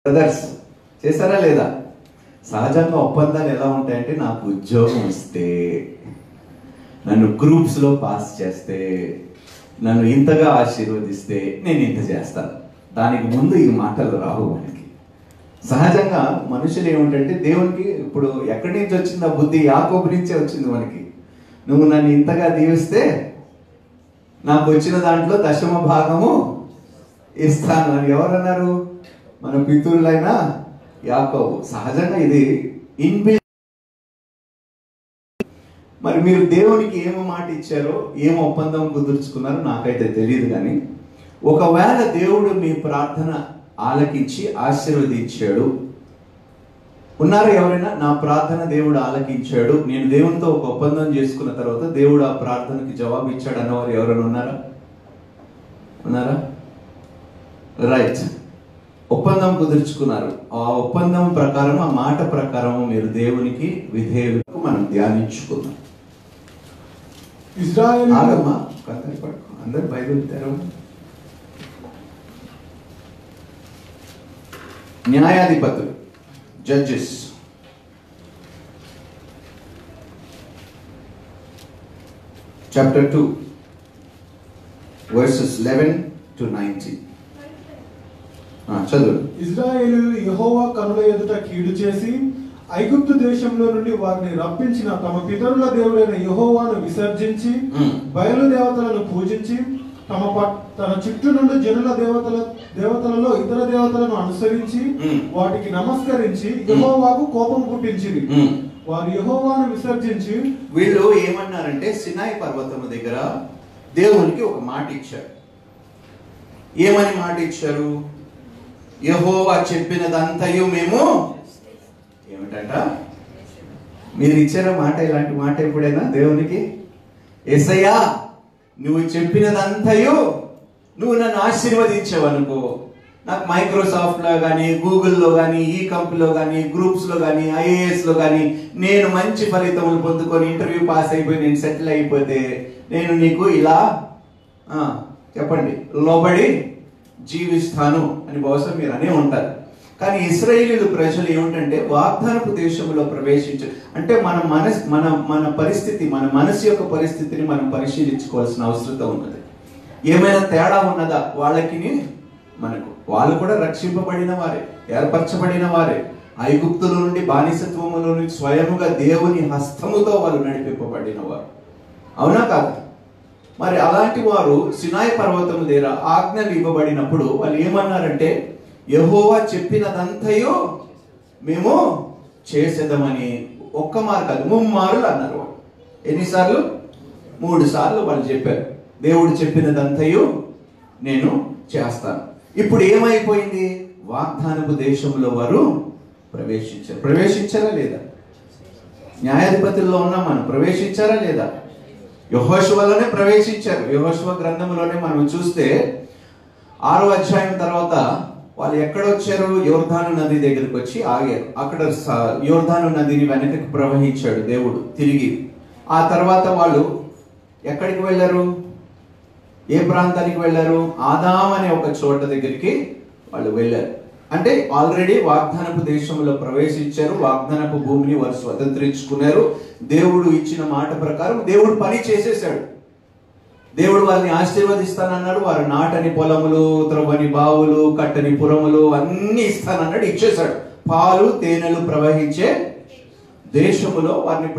Brothers చేశారా లేదా? సహజంగా ఒప్పందాలు ఎలా ఉంటాయంటే, నాకు ఉద్యోగం ఇస్తే, నన్ను గ్రూప్స్లో పాస్ చేస్తే, నన్ను ఇంతగా ఆశీర్వదిస్తే నేను ఇంత చేస్తాను. దానికి ముందు ఈ మాటలు రావు మనకి. సహజంగా మనుషులు ఏమిటంటే, దేవునికి ఇప్పుడు ఎక్కడి నుంచి వచ్చింది ఆ బుద్ధి? యాకోబు నుంచే వచ్చింది మనకి. నువ్వు నన్ను ఇంతగా దీవిస్తే నాకు వచ్చిన దాంట్లో దశమ భాగము ఇస్తాను అని ఎవరన్నారు? మన పితరులైన యాకోబు. సహజంగా ఇది ఇన్బిల్ట్. మరి మీరు దేవునికి ఏమో మాట ఇచ్చారో, ఏం ఒప్పందం కుదుర్చుకున్నారో నాకైతే తెలియదు. కానీ ఒకవేళ దేవుడు మీ ప్రార్థన ఆలకించి ఆశీర్వదించాడు, ఉన్నారా ఎవరైనా? నా ప్రార్థన దేవుడు ఆలకించాడు, నేను దేవునితో ఒక ఒప్పందం చేసుకున్న తర్వాత దేవుడు ఆ ప్రార్థనకి జవాబు ఇచ్చాడు అన్నవారు ఎవరైనా ఉన్నారా? ఉన్నారా? రైట్. ఒప్పందం కుదుర్చుకున్నారు. ఆ ఒప్పందం ప్రకారం, ఆ మాట ప్రకారం మీరు దేవునికి విధేయులకు మనం ధ్యానించుకుందాం. ఇశ్రాయేలు ఆగమ్మా, కంగారు పడుకో. అందరు బైబిల్ తెరవండి. న్యాయాధిపతులు, జడ్జెస్, చాప్టర్ 2 verses 11 to 19. చదువు. ఇశ్రాయేలు యెహోవా కనుల ఎదుట కీడు చేసి ఐగుప్తు దేశంలో నుండి వారిని రప్పించిన తమ పితరుల దేవుడైన యెహోవాను విసర్జించి బయలు దేవతలను పూజించి తన చుట్టూ నుండి జనుల దేవతలలో ఇతర దేవతలను అనుసరించి వాటికి నమస్కరించి యెహోవాకు కోపం పుట్టించింది. వారు యెహోవాను విసర్జించి, వీళ్ళు ఏమన్నారంటే, సినాయి పర్వతం దగ్గర దేవునికి ఒక మాట ఇచ్చారు. ఏమని మాట ఇచ్చారు? యెహోవా చెప్పినదంతయు మేము ఏమిటంట? మీరు ఇచ్చారా మాట? ఇలాంటి మాట ఎప్పుడైనా దేవునికి? యేసయ్యా, నువ్వు చెప్పినదంతయు, నువ్వు నన్ను ఆశీర్వదించావనుకో, నాకు మైక్రోసాఫ్ట్లో కానీ, గూగుల్లో కానీ, ఈ కంపెనీలో కానీ, గ్రూప్స్లో కానీ, ఐఏఎస్లో కానీ నేను మంచి ఫలితములు పొందుకొని ఇంటర్వ్యూ పాస్ అయిపోయి నేను సెటిల్ అయిపోతే నేను నీకు ఇలా చెప్పండి లోబడి జీవిస్తాను అని బహుశా మీరు అనే ఉంటారు. కానీ ఇశ్రాయేలీయుల ప్రజలు ఏమిటంటే, వాగ్దానపు దేశంలో ప్రవేశించారు అంటే మన పరిస్థితి, మన మనసు యొక్క పరిస్థితిని మనం పరిశీలించుకోవాల్సిన అవసరం ఉన్నది. ఏమైనా తేడా ఉన్నదా వాళ్ళకి మనకు? వాళ్ళు కూడా రక్షింపబడిన వారే, ఏర్పరచబడిన వారే. ఐగుప్తుల నుండి, బానిసత్వముల నుండి స్వయముగా దేవుని హస్తముతో వాళ్ళు నడిపింపబడిన వారు. అవునా కాదు? మరి అలాంటి వారు సినాయి పర్వతం దగ్గర ఆజ్ఞలు ఇవ్వబడినప్పుడు వాళ్ళు ఏమన్నారంటే, యెహోవా చెప్పినదంతయో మేము చేసేద్దామని ఒక్క మారు కాదు, 3 మార్లు అన్నారు వాళ్ళు. ఎన్నిసార్లు? 3 సార్లు వాళ్ళు చెప్పారు, దేవుడు చెప్పినదంతయో నేను చేస్తాను. ఇప్పుడు ఏమైపోయింది? వాగ్దానపు దేశంలో వారు ప్రవేశించారు. ప్రవేశించారా లేదా? న్యాయాధిపతుల్లో ఉన్నాం మనం. ప్రవేశించారా లేదా? యెహోషువలోనే ప్రవేశించారు. యెహోషువ గ్రంథంలోనే మనం చూస్తే 6వ అధ్యాయం తర్వాత వాళ్ళు ఎక్కడొచ్చారు? యోర్దాను నది దగ్గరికి వచ్చి ఆగారు. అక్కడ యోర్దాను నదిని వెనకకి ప్రవహించాడు దేవుడు తిరిగి. ఆ తర్వాత వాళ్ళు ఎక్కడికి వెళ్ళారు? ఏ ప్రాంతానికి వెళ్ళారు? ఆదాం అనే ఒక చోట దగ్గరికి వాళ్ళు వెళ్ళారు. అంటే ఆల్రెడీ వాగ్దానపు దేశంలో ప్రవేశించారు. వాగ్దానపు భూమిని వారు స్వతంత్రించుకున్నారు. దేవుడు ఇచ్చిన మాట ప్రకారం దేవుడు పని చేసేసాడు. దేవుడు వారిని ఆశీర్వదిస్తానన్నాడు. వారు నాటని పొలములు, త్రవ్వని బావులు, కట్టని పురములు అన్ని ఇస్తానన్నాడు, ఇచ్చేశాడు. పాలు తేనెలు ప్రవహించే దేశములో వారిని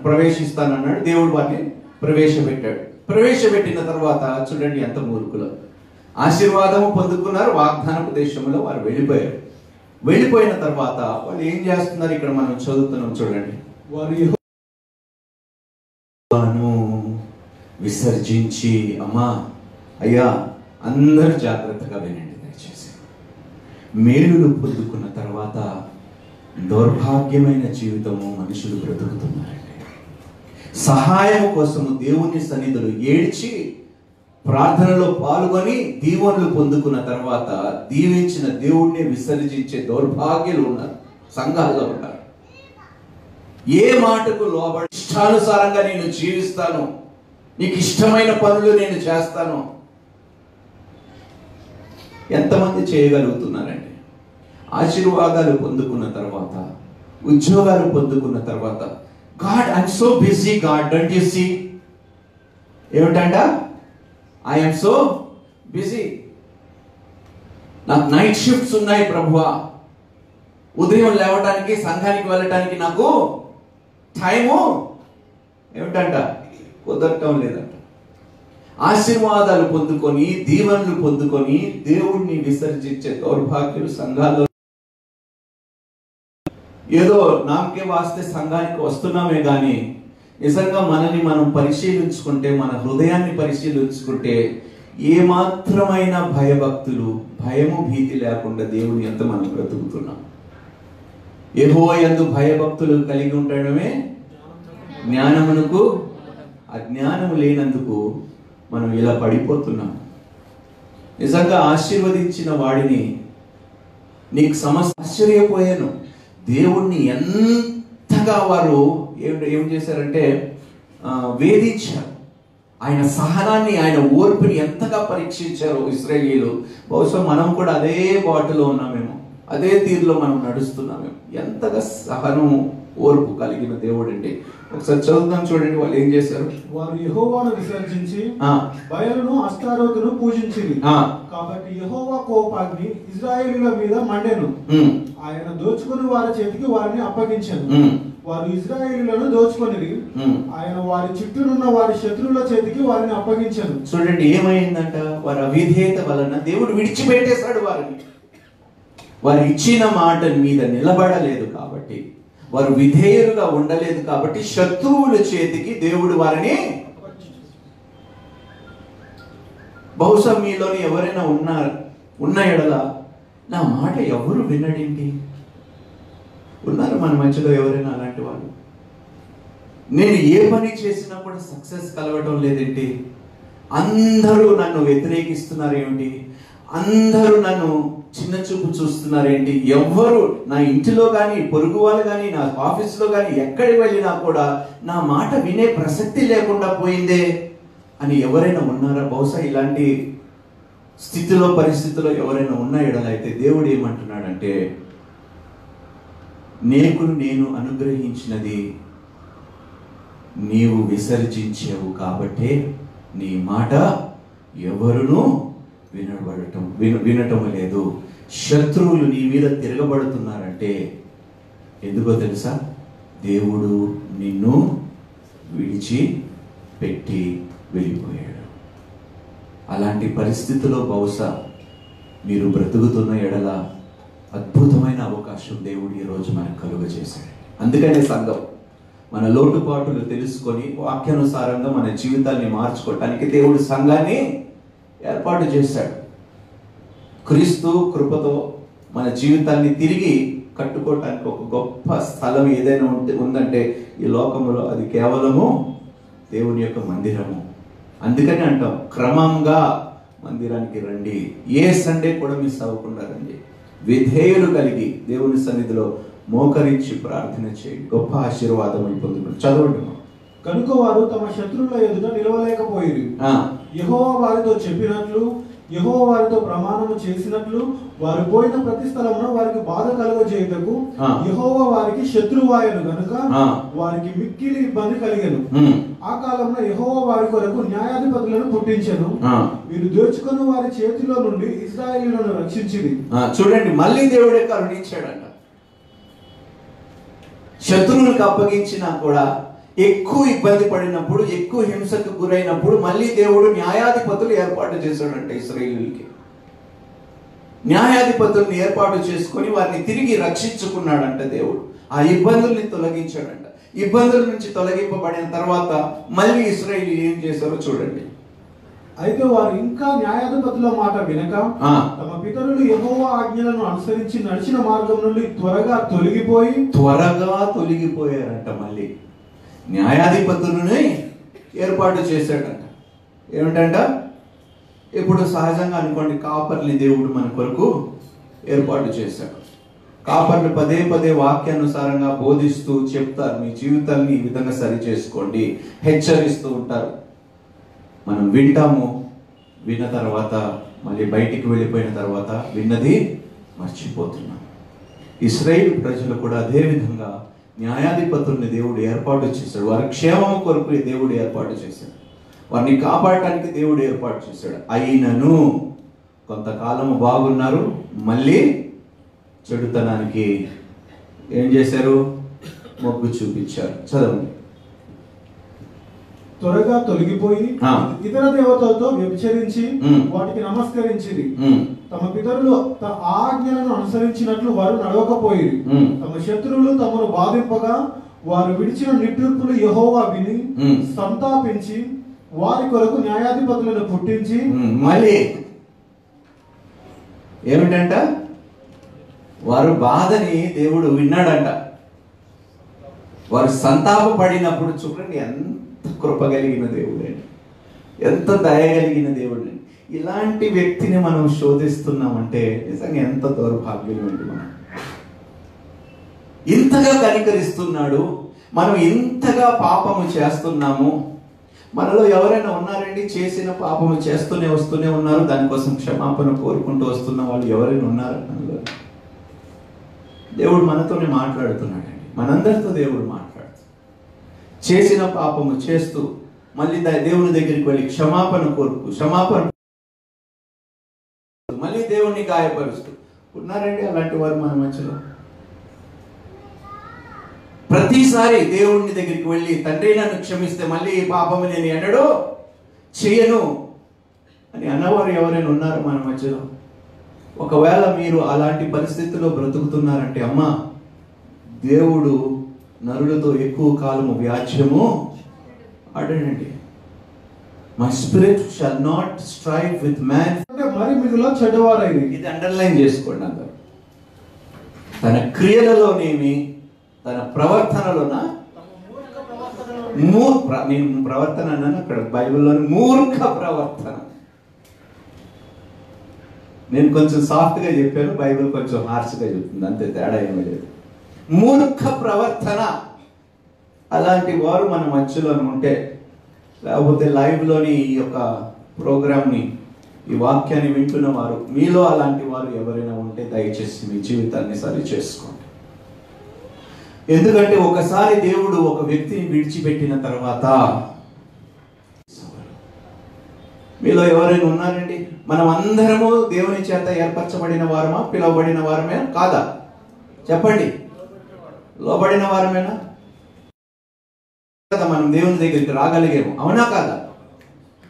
ప్రవేశిస్తానన్నాడు. దేవుడు వారిని ప్రవేశపెట్టాడు. ప్రవేశపెట్టిన తర్వాత చూడండి ఎంత మూర్ఖులు. ఆశీర్వాదము పొందుకున్నారు. వాగ్దానపు దేశంలో వారు వెళ్ళిపోయారు. వెళ్ళిపోయిన తర్వాత వాళ్ళు ఏం చేస్తున్నారు? ఇక్కడ మనం చదువుతున్నాం చూడండి. వారు విసర్జించి, అమ్మా అయ్యా అందరూ జాగ్రత్తగా వినండి దయచేసి. మేలులు పొందుకున్న తర్వాత దౌర్భాగ్యమైన జీవితము మనుషులు బ్రతుకుతున్నారండి. సహాయం కోసము దేవుని సన్నిధులు ఏడ్చి ప్రార్థనలో పాల్గొని దీవెనలు పొందుకున్న తర్వాత దీవించిన దేవుణ్ణి విసర్జించే దౌర్భాగ్యులు ఉన్నారు, సంఘాల్లో ఉన్నారు. ఏ మాటకు లోబడి ఇష్టానుసారంగా నేను జీవిస్తాను, నీకు ఇష్టమైన పనులు నేను చేస్తాను, ఎంతమంది చేయగలుగుతున్నారండి? ఆశీర్వాదాలు పొందుకున్న తర్వాత, ఉద్యోగాలు పొందుకున్న తర్వాత, God I'm so busy God, don't you see, ఏమిటంట, ఐఎమ్ సో బిజీ, నాకు నైట్ షిఫ్ట్స్ ఉన్నాయి ప్రభువా, ఉదయం లేవటానికి సంఘానికి వెళ్ళటానికి నాకు టైము ఏమిటంట కుదరటం లేదంట. ఆశీర్వాదాలు పొందుకొని, దీవెనలు పొందుకొని దేవుణ్ణి విసర్జించే దౌర్భాగ్యులు సంఘాల్లో. ఏదో నామకే వాస్తే సంఘానికి వస్తున్నామే కానీ నిజంగా మనల్ని మనం పరిశీలించుకుంటే, మన హృదయాన్ని పరిశీలించుకుంటే ఏమాత్రమైన భయభక్తులు, భయము భీతి లేకుండా దేవుని ఎంత మనం బ్రతుకుతున్నాం. యెహోవా యందు భయభక్తులు కలిగి ఉండడమే జ్ఞానమునకు, అజ్ఞానము లేనందుకు మనం ఇలా పడిపోతున్నాం. నిజంగా ఆశీర్వదించిన వాడిని నీకు ఆశ్చర్యపోయాను. దేవుణ్ణి ఎంతగా వారు ఏం చేశారంటే వేధించారు. ఆయన సహనాన్ని, ఆయన ఓర్పుని ఎంతగా పరీక్షించారు ఇశ్రాయేలీయులు. బహుశా మనం కూడా అదే బాటలో ఉన్నామేమో, అదే తీరులో మనం నడుస్తున్నామేమో. ఎంతగా సహనం, ఓర్పు కలిగిన దేవుడు అండి. ఒకసారి చదువుతాం చూడండి, వాళ్ళు ఏం చేశారు. వారు యెహోవాను విసర్జించి బయలును అష్టారోతును పూజించింది. కాబట్టి యెహోవా కోపాగ్ని ఇశ్రాయేలీయుల మీద మండెను. ఆయన దోచుకుని వారి చేతికి వారిని అప్పగించెను. వారు ఇశ్రాయేలీయులను దోచుకొనిరి. ఆయన వారి చుట్టూనున్న వారి శత్రువుల చేతికి వారిని అప్పగించెను. చూడండి ఏమైందంట, వారి అవిధేయత వలన దేవుడు విడిచిపెట్టేశాడు వారిని. వారు ఇచ్చిన మాట మీద నిలబడలేదు కాబట్టి, వారు విధేయులుగా ఉండలేదు కాబట్టి శత్రువుల చేతికి దేవుడు వారిని. బహుశా మీలోని ఎవరైనా ఉన్న ఎడల నా మాట ఎవరు వినడేంటి, ఉన్నారు మన మధ్యలో ఎవరైనా అలాంటి వాళ్ళు. నేను ఏ పని చేసినా కూడా సక్సెస్ కలగడం లేదేంటి, అందరూ నన్ను వ్యతిరేకిస్తున్నారు ఏమిటి, అందరూ నన్ను చిన్న చూపు చూస్తున్నారేంటి, ఎవ్వరు నా ఇంటిలో కానీ, పొరుగు వాళ్ళు కానీ, నా ఆఫీసులో కానీ ఎక్కడికి వెళ్ళినా కూడా నా మాట వినే ప్రసక్తి లేకుండా పోయిందే అని ఎవరైనా ఉన్నారా? బహుశా ఇలాంటి స్థితిలో, పరిస్థితిలో ఎవరైనా ఉన్న ఎడలైతే దేవుడు ఏమంటున్నాడంటే, నేను అనుగ్రహించినది నీవు విసర్జించావు కాబట్టే నీ మాట ఎవరునూ వినటం లేదు. శత్రువులు నీ మీద తిరగబడుతున్నారంటే ఎందుకో తెలుసా? దేవుడు నిన్ను విడిచి పెట్టి వెళ్ళిపోయాడు. అలాంటి పరిస్థితిలో బహుశా మీరు బ్రతుకుతున్న ఎడల అద్భుతమైన అవకాశం దేవుడు ఈరోజు మనకు కలుగజేశాడు. అందుకనే సంఘం మన లోటుపాటులు తెలుసుకొని వాక్యానుసారంగా మన జీవితాన్ని మార్చుకోవటానికి దేవుడు సంఘాన్ని ఏర్పాటు చేశాడు. క్రీస్తు కృపతో మన జీవితాన్ని తిరిగి కట్టుకోవటానికి ఒక గొప్ప స్థలం ఏదైనా ఉందంటే ఈ లోకములో అది కేవలము దేవుని యొక్క మందిరము. అందుకని అంటాం, క్రమంగా మందిరానికి రండి, ఏ సండే కూడా మిస్ అవ్వకుండా రండి, విధేయులు కలిగి దేవుని సన్నిధిలో మోకరించి ప్రార్థన చేయండి, గొప్ప ఆశీర్వాదం పొందుకుంటారు. చదవండి. కనుక వారు తమ శత్రువుల ఎదుట నిలవలేకపోయిరి. యెహోవా వారితో చెప్పినట్లు, యెహోవా వారితో ప్రమాణము చేసినట్లు వారు పోయిన ప్రతి స్థలమున వారికి బాధ కలుగజేయుటకు యెహోవా వారికి శత్రువాయను గనుక వారికి మిక్కిలి ఇబ్బంది కలిగెను. ఆ కాలంలో యెహోవా వారి కొరకు న్యాయాధిపతులను పుట్టించెను. వీరు దోచుకుని వారి చేతిలో నుండి ఇశ్రాయేలీయులను రక్షించింది. చూడండి, మళ్ళీ దేవుడే కరుణించాడంట. శత్రువులకు అప్పగించినా కూడా ఎక్కువ ఇబ్బంది పడినప్పుడు, ఎక్కువ హింసకు గురైనప్పుడు మళ్ళీ దేవుడు న్యాయాధిపతులు ఏర్పాటు చేశాడంట. ఇశ్రాయేలీయులకి న్యాయాధిపతులను ఏర్పాటు చేసుకొని వారిని తిరిగి రక్షించుకున్నాడంట దేవుడు. ఆ ఇబ్బందుల్ని తొలగించాడంట. ఇబ్బందుల నుంచి తొలగింపబడిన తర్వాత మళ్ళీ ఇశ్రాయేలీయులు ఏం చేశారో చూడండి. అయితే వారు ఇంకా న్యాయాధిపతుల మాట వినక తమ పితరులు యెహోవా ఆజ్ఞలను అనుసరించి నడిచిన మార్గం నుండి త్వరగా తొలగిపోయారంట. మళ్ళీ న్యాయాధిపతులని ఏర్పాటు చేశాడంట. ఏమిటంట? ఇప్పుడు సహజంగా అనుకోండి, కాపర్ని దేవుడు మన కొరకు ఏర్పాటు చేశాడు. కాపర్లు పదే పదే వాక్యానుసారంగా బోధిస్తూ చెప్తారు, మీ జీవితాన్ని ఈ విధంగా సరి చేసుకోండి, హెచ్చరిస్తూ ఉంటారు. మనం వింటాము, విన్న తర్వాత మళ్ళీ బయటికి వెళ్ళిపోయిన తర్వాత విన్నది మర్చిపోతున్నాం. ఇశ్రాయేలు ప్రజలు కూడా అదే విధంగా న్యాయాధిపతుల్ని దేవుడు ఏర్పాటు చేశాడు. వారి క్షేమం కొరకు దేవుడు ఏర్పాటు చేశాడు. వారిని కాపాడటానికి దేవుడు ఏర్పాటు చేశాడు. అయినను కొంతకాలము బాగున్నారు, మళ్ళీ చెడుతనానికి ఏం చేశారు? మొగ్గు చూపించారు. చదవండి. త్వరగా తొలగిపోయి ఇతర దేవతలతో వ్యభిచరించి వాటికి నమస్కరించిరి. తమ పితరులు ఆజ్ఞలను అనుసరించినట్లు వారు నడవకపోయి, తమ శత్రువులు తమను బాధింపగా వారు విడిచిన నిట్టూర్పులు యెహోవా విని సంతాపించి వారి కొరకు న్యాయాధిపతులను పుట్టించి. మళ్ళీ ఏమిటంట? వారు బాధని దేవుడు విన్నాడంట. వారు సంతాపపడినప్పుడు చూడండి, ఎంత కృప కలిగిన దేవుడు, ఎంత దయ కలిగిన దేవుడు. ఇలాంటి వ్యక్తిని మనం శోధిస్తున్నామంటే నిజంగా ఎంత దౌర్భాగ్యం అండి. మనం ఇంతగా కనికరిస్తున్నాడు, మనం ఇంతగా పాపము చేస్తున్నాము. మనలో ఎవరైనా ఉన్నారండి చేసిన పాపము వస్తూనే ఉన్నారు, దానికోసం క్షమాపణ కోరుకుంటూ వస్తున్న వాళ్ళు ఎవరైనా ఉన్నారు? మనలో దేవుడు మనతోనే మాట్లాడుతున్నాడండి. మనందరితో దేవుడు మాట్లాడుతూ చేసిన పాపము చేస్తూ మళ్ళీ దేవుని దగ్గరికి వెళ్ళి క్షమాపణ మళ్ళీ దేవుణ్ణి గాయపరుస్తూ ఉన్నారండి అలాంటి వారు మన మధ్యలో. ప్రతిసారి దేవుని దగ్గరికి వెళ్ళి తండ్రి నన్ను క్షమిస్తే మళ్ళీ ఈ పాపము నేను ఎన్నడూ చేయను అని అన్నవారు ఎవరైనా ఉన్నారు మన మధ్యలో? ఒకవేళ మీరు అలాంటి పరిస్థితుల్లో బ్రతుకుతున్నారంటే, అమ్మా, దేవుడు నరులతో ఎక్కువ కాలము వ్యాజ్యము ఆడనండి. My spirit shall not strive with man. మరి మీలో చెడ్డవారైంది. ఇది అండర్లైన్ చేసుకోండి అందరూ. తన క్రియలలోనేమి తన ప్రవర్తనలోన నేను ప్రవర్తన అన్నాను అక్కడ బైబిల్లోని మూర్ఖ ప్రవర్తన. నేను కొంచెం సాఫ్ట్గా చెప్పాను, బైబిల్ కొంచెం హార్ష్గా చెప్తుంది, అంతే, తేడా ఏమీ లేదు. మూర్ఖ ప్రవర్తన. అలాంటి వారు మన మధ్యలో ఉంటే, లేకపోతే లైవ్లోని ఈ యొక్క ప్రోగ్రామ్ని, ఈ వాక్యాన్ని వింటున్న వారు మీలో అలాంటి వారు ఎవరైనా ఉంటే దయచేసి మీ జీవితాన్ని సరి చేసుకోండి. ఎందుకంటే ఒకసారి దేవుడు ఒక వ్యక్తిని విడిచిపెట్టిన తర్వాత, మీలో ఎవరైనా ఉన్నారండి? మనం అందరము దేవుని చేత ఏర్పరచబడిన వారమా? పిలువబడిన వారమే కాదా? చెప్పండి. లోబడిన వారమేనా? మనం దేవుని దగ్గరికి రాగలిగాము, అవునా కాదా?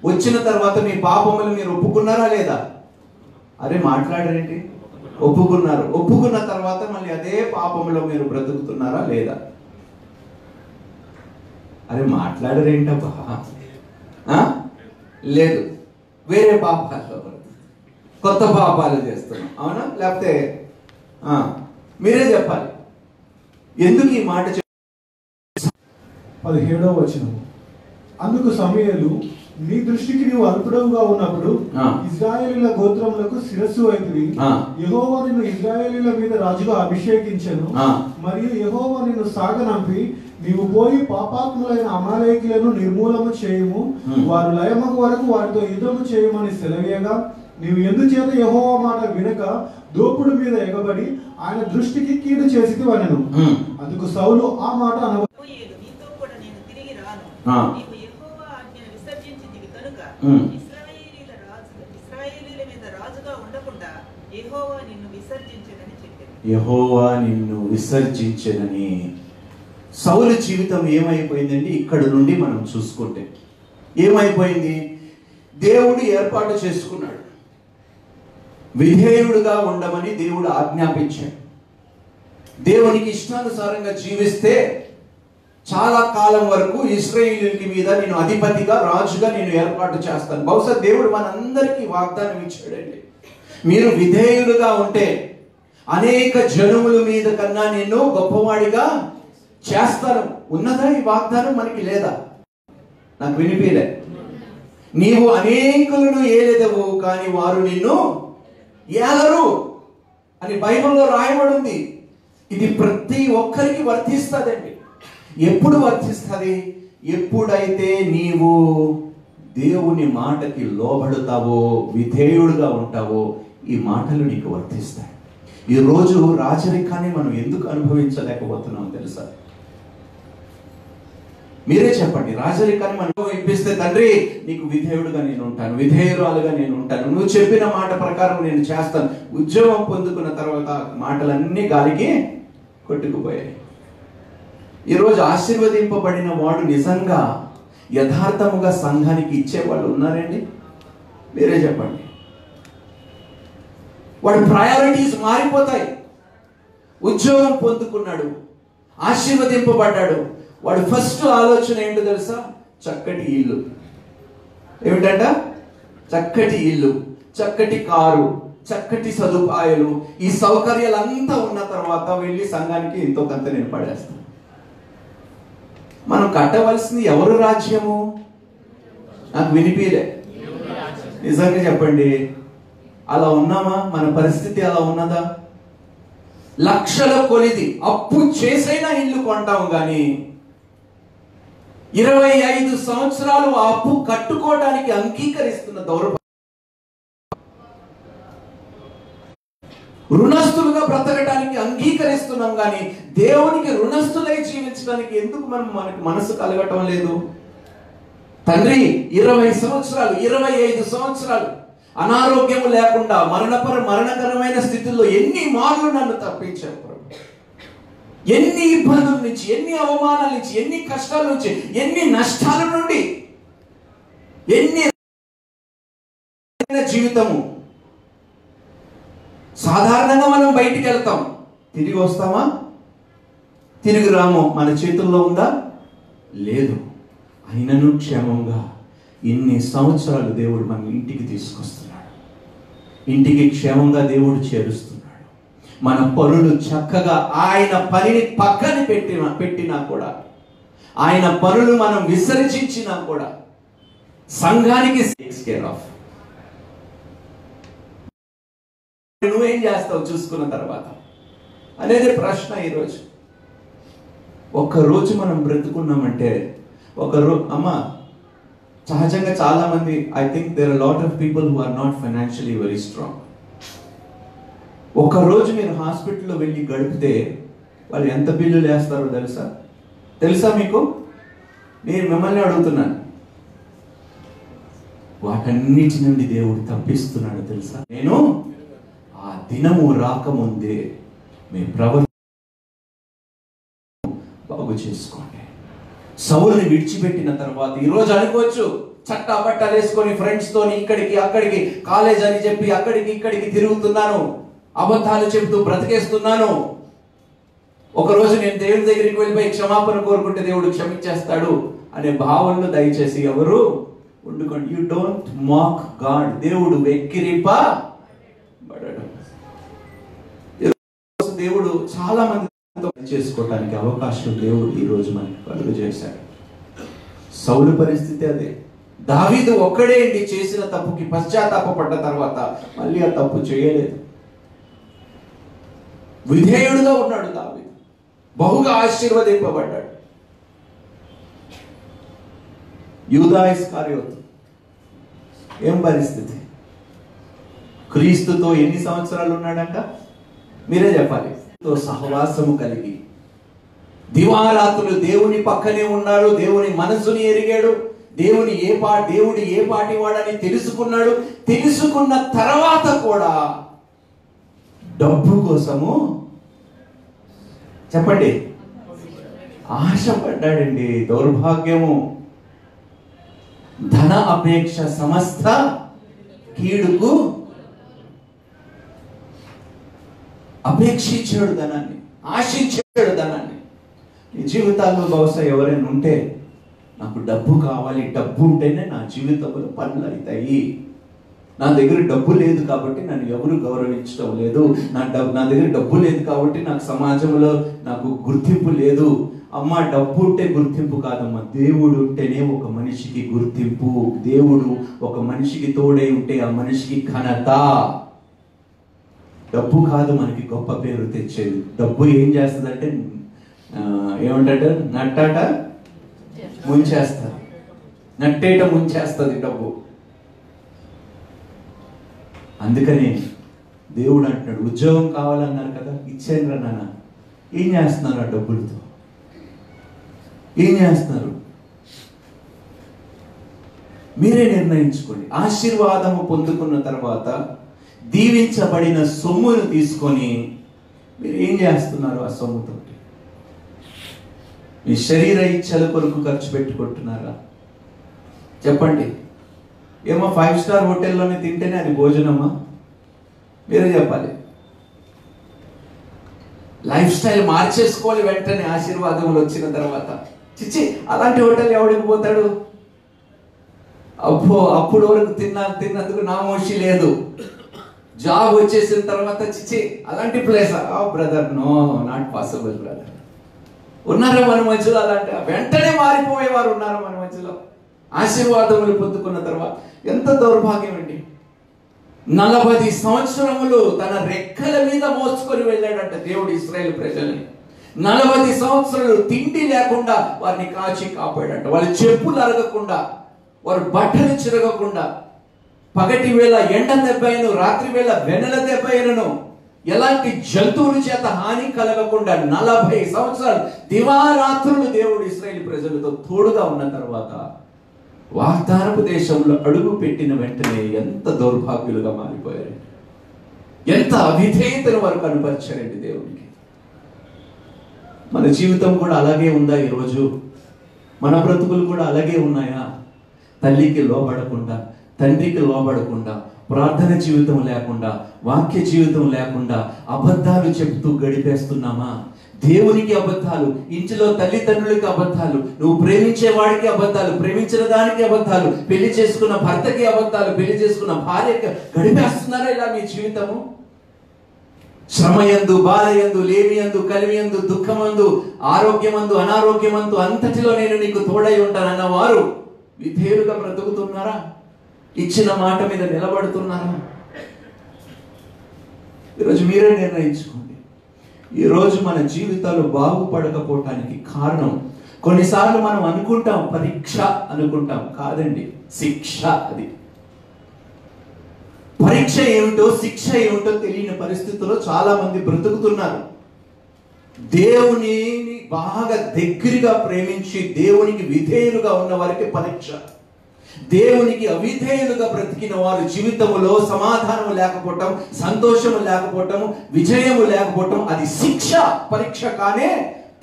వచ్చిన తర్వాత మీ పాపములు మీరు ఒప్పుకున్నారా లేదా? అరే మాట్లాడరేంటి? ఒప్పుకున్నారు. ఒప్పుకున్న తర్వాత మళ్ళీ అదే పాపంలో మీరు బ్రతుకుతున్నారా లేదా? అరే మాట్లాడరేంటబ్బా? లేదు, వేరే పాపాల్లో కొత్త పాపాలు చేస్తున్నాం, అవునా? లేకపోతే మీరే చెప్పాలి ఎందుకు ఈ మాట. 17వ వచనం. అందుకు సమూయేలు, నీ దృష్టికి నీవు అల్పుడవుగా ఉన్నప్పుడు ఇశ్రాయేలీయుల గోత్రములకు శిరస్సు అయితివి. యెహోవా నిన్ను ఇశ్రాయేలీయుల మీద రాజుగా అభిషేకించెను. మరియు యెహోవా నిన్ను సాగనంపి నీవు పోయి పాపాత్ములైన అమాలేకీయులను నిర్మూలన చేయుము, వారు లయమగు వరకు వారితో యుద్ధము చేయమని సెలవేయగా, నీవు ఎందుచేత యెహోవా మాట వినక దోపుడు మీద ఎగబడి ఆయన దృష్టికి కీడు చేసితివి అనెను. అందుకు సౌలు ఆ మాట అనగా, యెహోవా నిన్ను విసర్జించెనని. సౌలు జీవితం ఏమైపోయిందండి? ఇక్కడ నుండి మనం చూసుకుంటే ఏమైపోయింది? దేవుడు ఏర్పాటు చేసుకున్నాడు, విధేయుడుగా ఉండమని దేవుడు ఆజ్ఞాపించాడు. దేవునికి ఇష్టానుసారంగా జీవిస్తే చాలా కాలం వరకు ఇశ్రాయేలీయుల మీద నేను అధిపతిగా, రాజుగా నేను ఏర్పాటు చేస్తాను. బహుశా దేవుడు మనందరికీ వాగ్దానం ఇచ్చాడండి, మీరు విధేయులుగా ఉంటే అనేక జనముల మీద కన్నా నేను గొప్పవాడిగా చేస్తాను. ఉన్నదా ఈ వాగ్దానం? మనకి లేదా? నాకు వినిపిలే. నీవు అనేకులను ఏలెదవు కానీ వారు నిన్ను ఏలరు అని బైబిల్లో రాయబడి ఉంది. ఇది ప్రతి ఒక్కరికి వర్తిస్తుందండి. ఎప్పుడు వర్తిస్తుంది? ఎప్పుడైతే నీవు దేవుని మాటకి లోబడతావో, విధేయుడుగా ఉంటావో, ఈ మాటలు నీకు వర్తిస్తాయి. ఈరోజు రాజరికాన్ని మనం ఎందుకు అనుభవించలేకపోతున్నాం తెలుసా? మీరే చెప్పండి. రాజరికాన్ని మనం ఇప్పిస్తే, తండ్రి నీకు విధేయుడుగా నేను ఉంటాను, విధేయురాలుగా నేను ఉంటాను, నువ్వు చెప్పిన మాట ప్రకారం నేను చేస్తాను. ఉద్యోగం పొందుకున్న తర్వాత మాటలన్నీ గాలికి కొట్టుకుపోయాయి. ఈరోజు ఆశీర్వదింపబడిన వాడు నిజంగా యథార్థముగా సంఘానికి ఇచ్చేవాళ్ళు ఉన్నారండి? మీరే చెప్పండి. వాడి ప్రయారిటీస్ మారిపోతాయి. ఉద్యోగం పొందుకున్నాడు, ఆశీర్వదింపబడ్డాడు, వాడు ఫస్ట్ ఆలోచన ఏంటో తెలుసా? చక్కటి ఇల్లు. ఏమిటంట? చక్కటి ఇల్లు, చక్కటి కారు, చక్కటి సదుపాయాలు. ఈ సౌకర్యాలంతా ఉన్న తర్వాత వెళ్ళి సంఘానికి ఎంతో కొంత నేను పడేస్తాను. మనం కట్టవలసింది ఎవరు రాజ్యము? నాకు వినిపిలే. నిజంగా చెప్పండి, అలా ఉన్నామా? మన పరిస్థితి అలా ఉన్నదా? లక్షల కొలిది అప్పు చేసైనా ఇల్లు కొంటాం కానీ 25 సంవత్సరాలు ఆ అప్పు కట్టుకోవడానికి అంగీకరిస్తున్న దౌర్భాగ్యం. రుణస్థులుగా బ్రతకడానికి అంగీకరిస్తున్నాం కానీ దేవునికి రుణస్థులై జీవించడానికి ఎందుకు మనకు మనసు కలగటం లేదు? తండ్రి 20 సంవత్సరాలు 25 సంవత్సరాలు అనారోగ్యము లేకుండా మరణకరమైన స్థితిలో ఎన్ని మార్లు నన్ను తప్పించావు ప్రభు. ఎన్ని ఇబ్బందుల నుంచి, ఎన్ని అవమానాల నుంచి, ఎన్ని కష్టాల నుంచి, ఎన్ని నష్టాల నుండి, ఎన్ని జీవితము. సాధారణంగా మనం బయటికి వెళ్తాం, తిరిగి వస్తామా? తిరిగి రాము. మన చేతుల్లో ఉందా? లేదు. అయినను క్షేమంగా ఇన్ని సంవత్సరాలు దేవుడు మన ఇంటికి తీసుకొస్తున్నాడు. ఇంటికి క్షేమంగా దేవుడు చేరుస్తున్నాడు. మన పనులు చక్కగా ఆయన పనిని పక్కన పెట్టినా కూడా, ఆయన పనులు మనం విసర్జించినా కూడా సంఘానికి టేక్స్ కేర్ ఆఫ్. నువ్వేం చేస్తావు చూసుకున్న తర్వాత అనేది ప్రశ్న ఈరోజు. ఒక్కరోజు మనం బ్రతుకున్నామంటే, అమ్మ సహజంగా చాలా మంది, I think there are lot of people who are not financially very strong. ఒక్కరోజు మీరు హాస్పిటల్లో వెళ్ళి గడిపితే వాళ్ళు ఎంత బిల్లులు వేస్తారో తెలుసా మీకు? నేను మిమ్మల్ని అడుగుతున్నాను. వాటన్నిటి నుండి దేవుడు తప్పిస్తున్నాడు తెలుసా? నేను ఆ దినము రాకముందే మీ ప్రవర్తన బాగు చేసుకోండి. సౌలుని విడిచిపెట్టిన తర్వాత ఈరోజు అనుకోవచ్చు, చట్టా బట్టలు వేసుకొని ఫ్రెండ్స్ తోని ఇక్కడికి అక్కడికి, కాలేజ్ అని చెప్పి అక్కడికి ఇక్కడికి తిరుగుతున్నాను, అబద్ధాలు చెబుతూ బ్రతికేస్తున్నాను. ఒకరోజు నేను దేవుడి దగ్గరికి వెళ్ళిపోయి క్షమాపణ కోరుకుంటే దేవుడు క్షమించేస్తాడు అనే భావనలు దయచేసి ఎవరు ఉండుకోండి. You don't mock God. దేవుడు వెక్కిరింపబడడు. దేవుడు చాలా మంది చేసుకోవటానికి అవకాశం దేవుడు ఈ రోజు మనకి కలుగు చేశాడు. సౌలు పరిస్థితి అదే. దావీదు ఒక్కడే చేసిన తప్పుకి పశ్చాత్తాపపడ్డ తర్వాత మళ్ళీ ఆ తప్పు చేయలేదు. విధేయుడుగా ఉన్నాడు దావీదు, బహుగా ఆశీర్వదింపబడ్డాడు. యూదా ఇస్కరియోతు ఏం పరిస్థితి? క్రీస్తుతో ఎన్ని సంవత్సరాలు ఉన్నాడంట? మీరే చెప్పాలి. సహవాసము కలిగి దివారాత్రులు దేవుని పక్కనే ఉన్నాడు. దేవుని మనసుని ఎరిగాడు. దేవుడు ఏ పాటి వాడని తెలుసుకున్నాడు. తెలుసుకున్న తర్వాత కూడా డబ్బు కోసము చెప్పండి ఆశపడ్డాడండి. దౌర్భాగ్యము. ధన అపేక్ష సమస్త కీడుకు. అపేక్షించాడు ధనాన్ని, ఆశించాడు ధనాన్ని. ఈ జీవితాల్లో బహుశా ఎవరైనా ఉంటే, నాకు డబ్బు కావాలి, డబ్బు ఉంటేనే నా జీవితంలో పనులు అవుతాయి, నా దగ్గర డబ్బు లేదు కాబట్టి నన్ను ఎవరు గౌరవించడం లేదు, నా దగ్గర డబ్బు లేదు కాబట్టి నాకు సమాజంలో నాకు గుర్తింపు లేదు. అమ్మ, డబ్బు ఉంటే గుర్తింపు కాదమ్మా, దేవుడు ఉంటేనే ఒక మనిషికి గుర్తింపు. దేవుడు ఒక మనిషికి తోడై ఉంటే ఆ మనిషికి ఘనత. డబ్బు కాదు మనకి గొప్ప పేరు తెచ్చేది. డబ్బు ఏం చేస్తుందంటే ఏమంటాడు? నట్టాట ముంచేస్తారు, నట్టేట ముంచేస్తుంది డబ్బు. అందుకని దేవుడు అంటున్నాడు, ఉద్యోగం కావాలన్నారు కదా, ఇచ్చాను రా నాన్న. ఏం చేస్తున్నారు ఆ డబ్బులతో? ఏం చేస్తున్నారు? మీరే నిర్ణయించుకోండి. ఆశీర్వాదము పొందుకున్న తర్వాత దీవించబడిన సొమ్మును తీసుకొని మీరు ఏం చేస్తున్నారు ఆ సొమ్ముతో? మీ శరీర ఇచ్చల కొరకు ఖర్చు పెట్టుకుంటున్నారా? చెప్పండి. ఏమో 5 స్టార్ హోటల్లోనే తింటేనే అది భోజనమా? మీరే చెప్పాలి. లైఫ్ స్టైల్ మార్చేసుకోవాలి వెంటనే ఆశీర్వాదములు వచ్చిన తర్వాత. చిచ్చి, అలాంటి హోటల్ ఎవడికి పోతాడు? అబ్బో, అప్పుడు వరకు తిన్నందుకు నామోషి లేదు. జాబ్ వచ్చేసిన తర్వాత చిచ్చి అలాంటి place, brother, no, not possible brother. ఉన్నారా మన మధ్యలో అలాంటి? వెంటనే మారిపోయేవారు ఉన్నారు మన మధ్యలో. ఆశీర్వాదములు పొందుకున్న తర్వాత ఎంత దౌర్భాగ్యం అండి. 40 సంవత్సరములు తన రెక్కల మీద మోసుకొని వెళ్ళాడంట దేవుడు ఇశ్రాయేలు ప్రజల్ని. 40 సంవత్సరాలు తిండి లేకుండా వారిని కాచి కాపాడంట. వాళ్ళ చెప్పులు అరగకుండా, వారు బట్టలు చిరగకుండా, పగటి వేళ ఎండ దెబ్బైను, రాత్రి వేళ వెన్నెల దెబ్బైనను, ఎలాంటి జంతువుల చేత హాని కలగకుండా 40 సంవత్సరాలు దివారాత్రులు దేవుడు ఇశ్రాయేలు ప్రజలతో తోడుగా ఉన్న తర్వాత వాగ్దానపు దేశంలో అడుగు పెట్టిన వెంటనే ఎంత దౌర్భాగ్యులుగా మారిపోయారు. ఎంత అవిధేయతను వారు కనపరిచారండి దేవుడికి. మన జీవితం కూడా అలాగే ఉందా ఈరోజు? మన బ్రతుకులు కూడా అలాగే ఉన్నాయా? తల్లికి లోబడకుండా, తండ్రికి లోబడకుండా, ప్రార్థన జీవితం లేకుండా, వాక్య జీవితం లేకుండా అబద్ధాలు చెప్తూ గడిపేస్తున్నామా? దేవునికి అబద్ధాలు, ఇంటిలో తల్లిదండ్రులకి అబద్ధాలు, నువ్వు ప్రేమించే వాడికి అబద్ధాలు, ప్రేమించిన దానికి అబద్ధాలు, పెళ్లి చేసుకున్న భర్తకి అబద్ధాలు, పెళ్లి చేసుకున్న భార్యకి గడిపేస్తున్నారా ఇలా మీ జీవితము? శ్రమయందు, బాలయందు, లేమియందు, కలిమియందు, దుఃఖమందు, ఆరోగ్యమందు, అనారోగ్యమందు అంతటిలో నేను నీకు తోడై ఉంటానన్న వారు విధేయులుగా బ్రతుకుతున్నారా? ఇచ్చిన మాట మీద నిలబడుతున్నారా? ఈరోజు మీరే నిర్ణయించుకోండి. ఈరోజు మన జీవితాలు బాగుపడకపోవటానికి కారణం, కొన్నిసార్లు మనం అనుకుంటాం పరీక్ష అనుకుంటాం, కాదండి, శిక్ష. అది పరీక్ష ఏమిటో శిక్ష ఏమిటో తెలియని పరిస్థితుల్లో చాలా మంది బ్రతుకుతున్నారు. దేవుని బాగా దగ్గరగా ప్రేమించి దేవునికి విధేయులుగా ఉన్న వారికి పరీక్ష. దేవునికి అవిధేయులుగా బ్రతికిన వారు జీవితంలో సమాధానం లేకపోవటం, సంతోషము లేకపోవటం, విజయము లేకపోవటం అది శిక్ష, పరీక్ష కానే.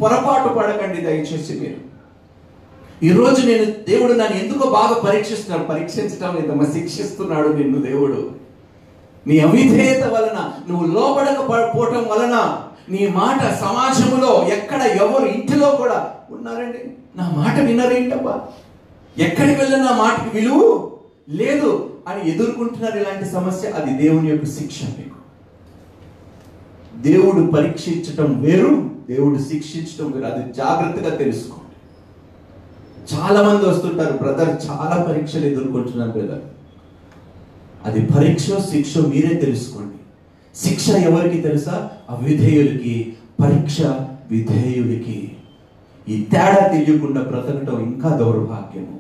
పొరపాటు పడకండి దయచేసి మీరు. ఈరోజు దేవుడు నన్ను ఎందుకో బాగా పరీక్షిస్తున్నాడు. పరీక్షించడం లేదమ్మా, శిక్షిస్తున్నాడు నిన్ను దేవుడు. నీ అవిధేయత వలన, నువ్వు లోపడకపోవటం వలన, నీ మాట సమాజంలో ఎక్కడ ఎవరు ఇంటిలో కూడా ఉన్నారండి, నా మాట వినరేంటబ్బా, ఎక్కడికి వెళ్ళిన నా మాటకి విలువ లేదు అని ఎదుర్కొంటున్నారు. ఇలాంటి సమస్య, అది దేవుని యొక్క శిక్ష. మీకు దేవుడు పరీక్షించటం వేరు, దేవుడు శిక్షించటం వేరు. అది జాగ్రత్తగా తెలుసుకోండి. చాలా మంది వస్తుంటారు, బ్రదర్ చాలా పరీక్షలు ఎదుర్కొంటున్నారు బ్రదర్. అది పరీక్ష శిక్ష మీరే తెలుసుకోండి. శిక్ష ఎవరికి తెలుసా? అవిధేయులకి. పరీక్ష విధేయుడికి. ఈ తేడా తెలియకుండా బ్రతకటం ఇంకా దౌర్భాగ్యము.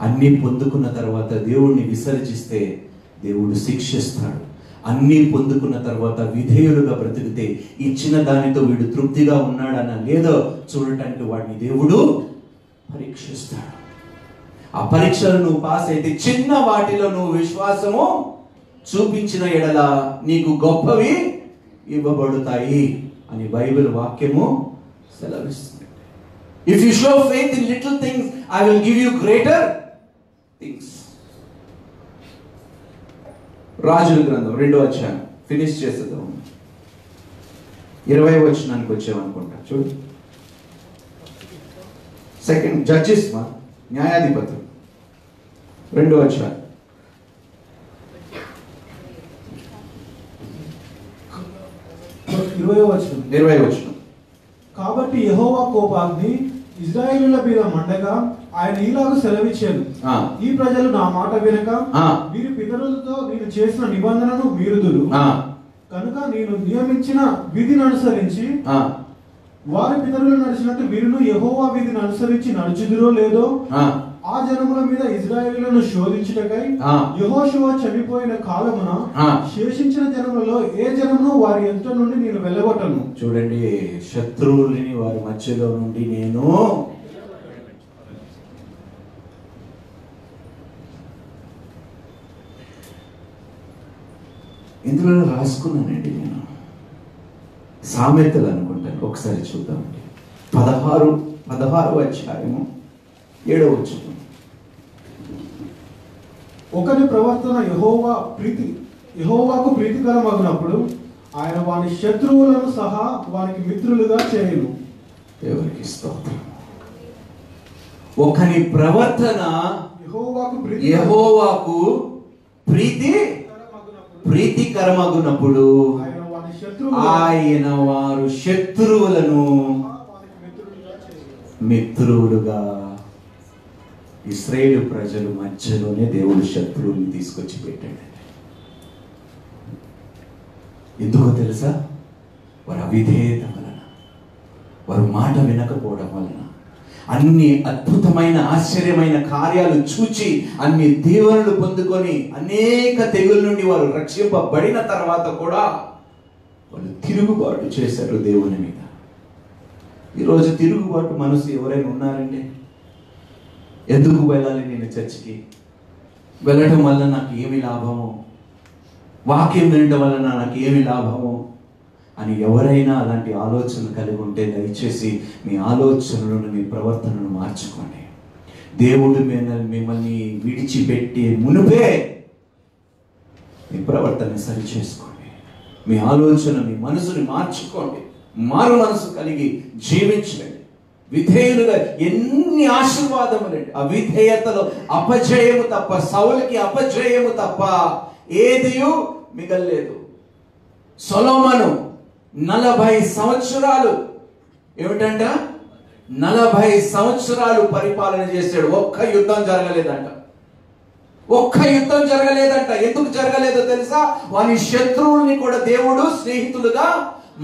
అన్ని పొందుకున్న తర్వాత దేవుణ్ణి విసర్జిస్తే దేవుడు శిక్షిస్తాడు. అన్ని పొందుకున్న తర్వాత విధేయులుగా బ్రతికితే ఇచ్చిన దానితో వీడు తృప్తిగా ఉన్నాడన్న లేదో చూడటానికి వాడిని దేవుడు పరీక్షిస్తాడు. ఆ పరీక్షలు నువ్వు పాస్ అయితే, చిన్న వాటిలో నువ్వు విశ్వాసము చూపించిన ఎడల నీకు గొప్పవి ఇవ్వబడతాయి అని బైబిల్ వాక్యము సెలవిస్తుంది. If you show faith in little things, I will give you greater things. రాజుల గ్రంథం 2వ అధ్యాయం ఫినిష్ చేసేద్దాం. 20వ వచనానికి వచ్చామనుకుంటా. చూడు, సెకండ్ జడ్జెస్, న్యాయాధిపతులు 2వ అధ్యాయం 20వ వచనం. కాబట్టి యెహోవా కోపాగ్ని ఇశ్రాయేలుల మీద మండగా ఆయన ఈలాగు సెలవిచ్చాను, ఈ ప్రజలు నా మాట వినక వీరి పితరులతో నేను చేసిన నిబంధనను మీరుదురు కనుక నేను నియమించిన విధిని అనుసరించి వారి పితరులు నడిచినట్టు వీరును యెహోవా విధిని అనుసరించి నడుచుదురో లేదో ఆ జనముల మీద ఇశ్రాయేలులను శోధించుటకై యెహోషువ చనిపోయిన కాలమున శేషించిన జనములలో ఏ జనమును వారి ఎదుట నుండి నేను వెళ్ళగొట్టను. చూడండి, శత్రువులని వారి మధ్యలో నుండి నేను ఇందులో రాసుకున్నానండి. నేను సామెతలు అనుకుంటాను, ఒకసారి చూద్దామండి. 16వ అధ్యాయము 7వ వచనం. ఒకరి ప్రవర్తన యెహోవాకు ప్రీతికరమగునప్పుడు ఆయన వాని శత్రువులను సహా వానికి మిత్రులుగా చేయను. దేవునికి స్తోత్రం. ఒకని ప్రవర్తన యెహోవాకు ప్రీతికరమగునప్పుడు ఆయన వారు శత్రువులను మిత్రులుగా. ఇశ్రాయేలు ప్రజల మధ్యలోనే దేవుడు శత్రువుని తీసుకొచ్చి పెట్టాడు. ఎందుకో తెలుసా? వారి అవిధేయత వలన, వారు మాట వినకపోవడం వలన, అన్ని అద్భుతమైన ఆశ్చర్యమైన కార్యాలు చూచి అన్ని దీవెనలు పొందుకొని అనేక తెగుల నుండి వారు రక్షింపబడిన తర్వాత కూడా వాళ్ళు తిరుగుబాటు చేశారు దేవుని మీద. ఈరోజు తిరుగుబాటు మనసు ఎవరైనా ఉన్నారంటే, ఎందుకు వెళ్ళాలి నేను చర్చికి, వెళ్ళటం వల్ల నాకు ఏమి లాభము, వాక్యం వినడం వలన నాకు ఏమి లాభము అని ఎవరైనా అలాంటి ఆలోచనలు కలిగి ఉంటే దయచేసి మీ ఆలోచనలను, మీ ప్రవర్తనను మార్చుకోండి. దేవుడు మిమ్మల్ని విడిచిపెట్టి మునుపే మీ ప్రవర్తన సరి చేసుకోండి. మీ ఆలోచన, మీ మనసుని మార్చుకోండి. మారు మనసు కలిగి జీవించండి. విధేయులుగా. ఎన్ని ఆశీర్వాదములండి! అవిధేయతలో అపజయము తప్ప, సౌలుకి అపజయము తప్ప ఏదియూ మిగల్లేదు. సొలొమోను 40 సంవత్సరాలు ఏమిటంట, 40 సంవత్సరాలు పరిపాలన చేశాడు. ఒక్క యుద్ధం జరగలేదంట. ఎందుకు జరగలేదో తెలుసా? వాని శత్రువుల్ని కూడా దేవుడు స్నేహితులుగా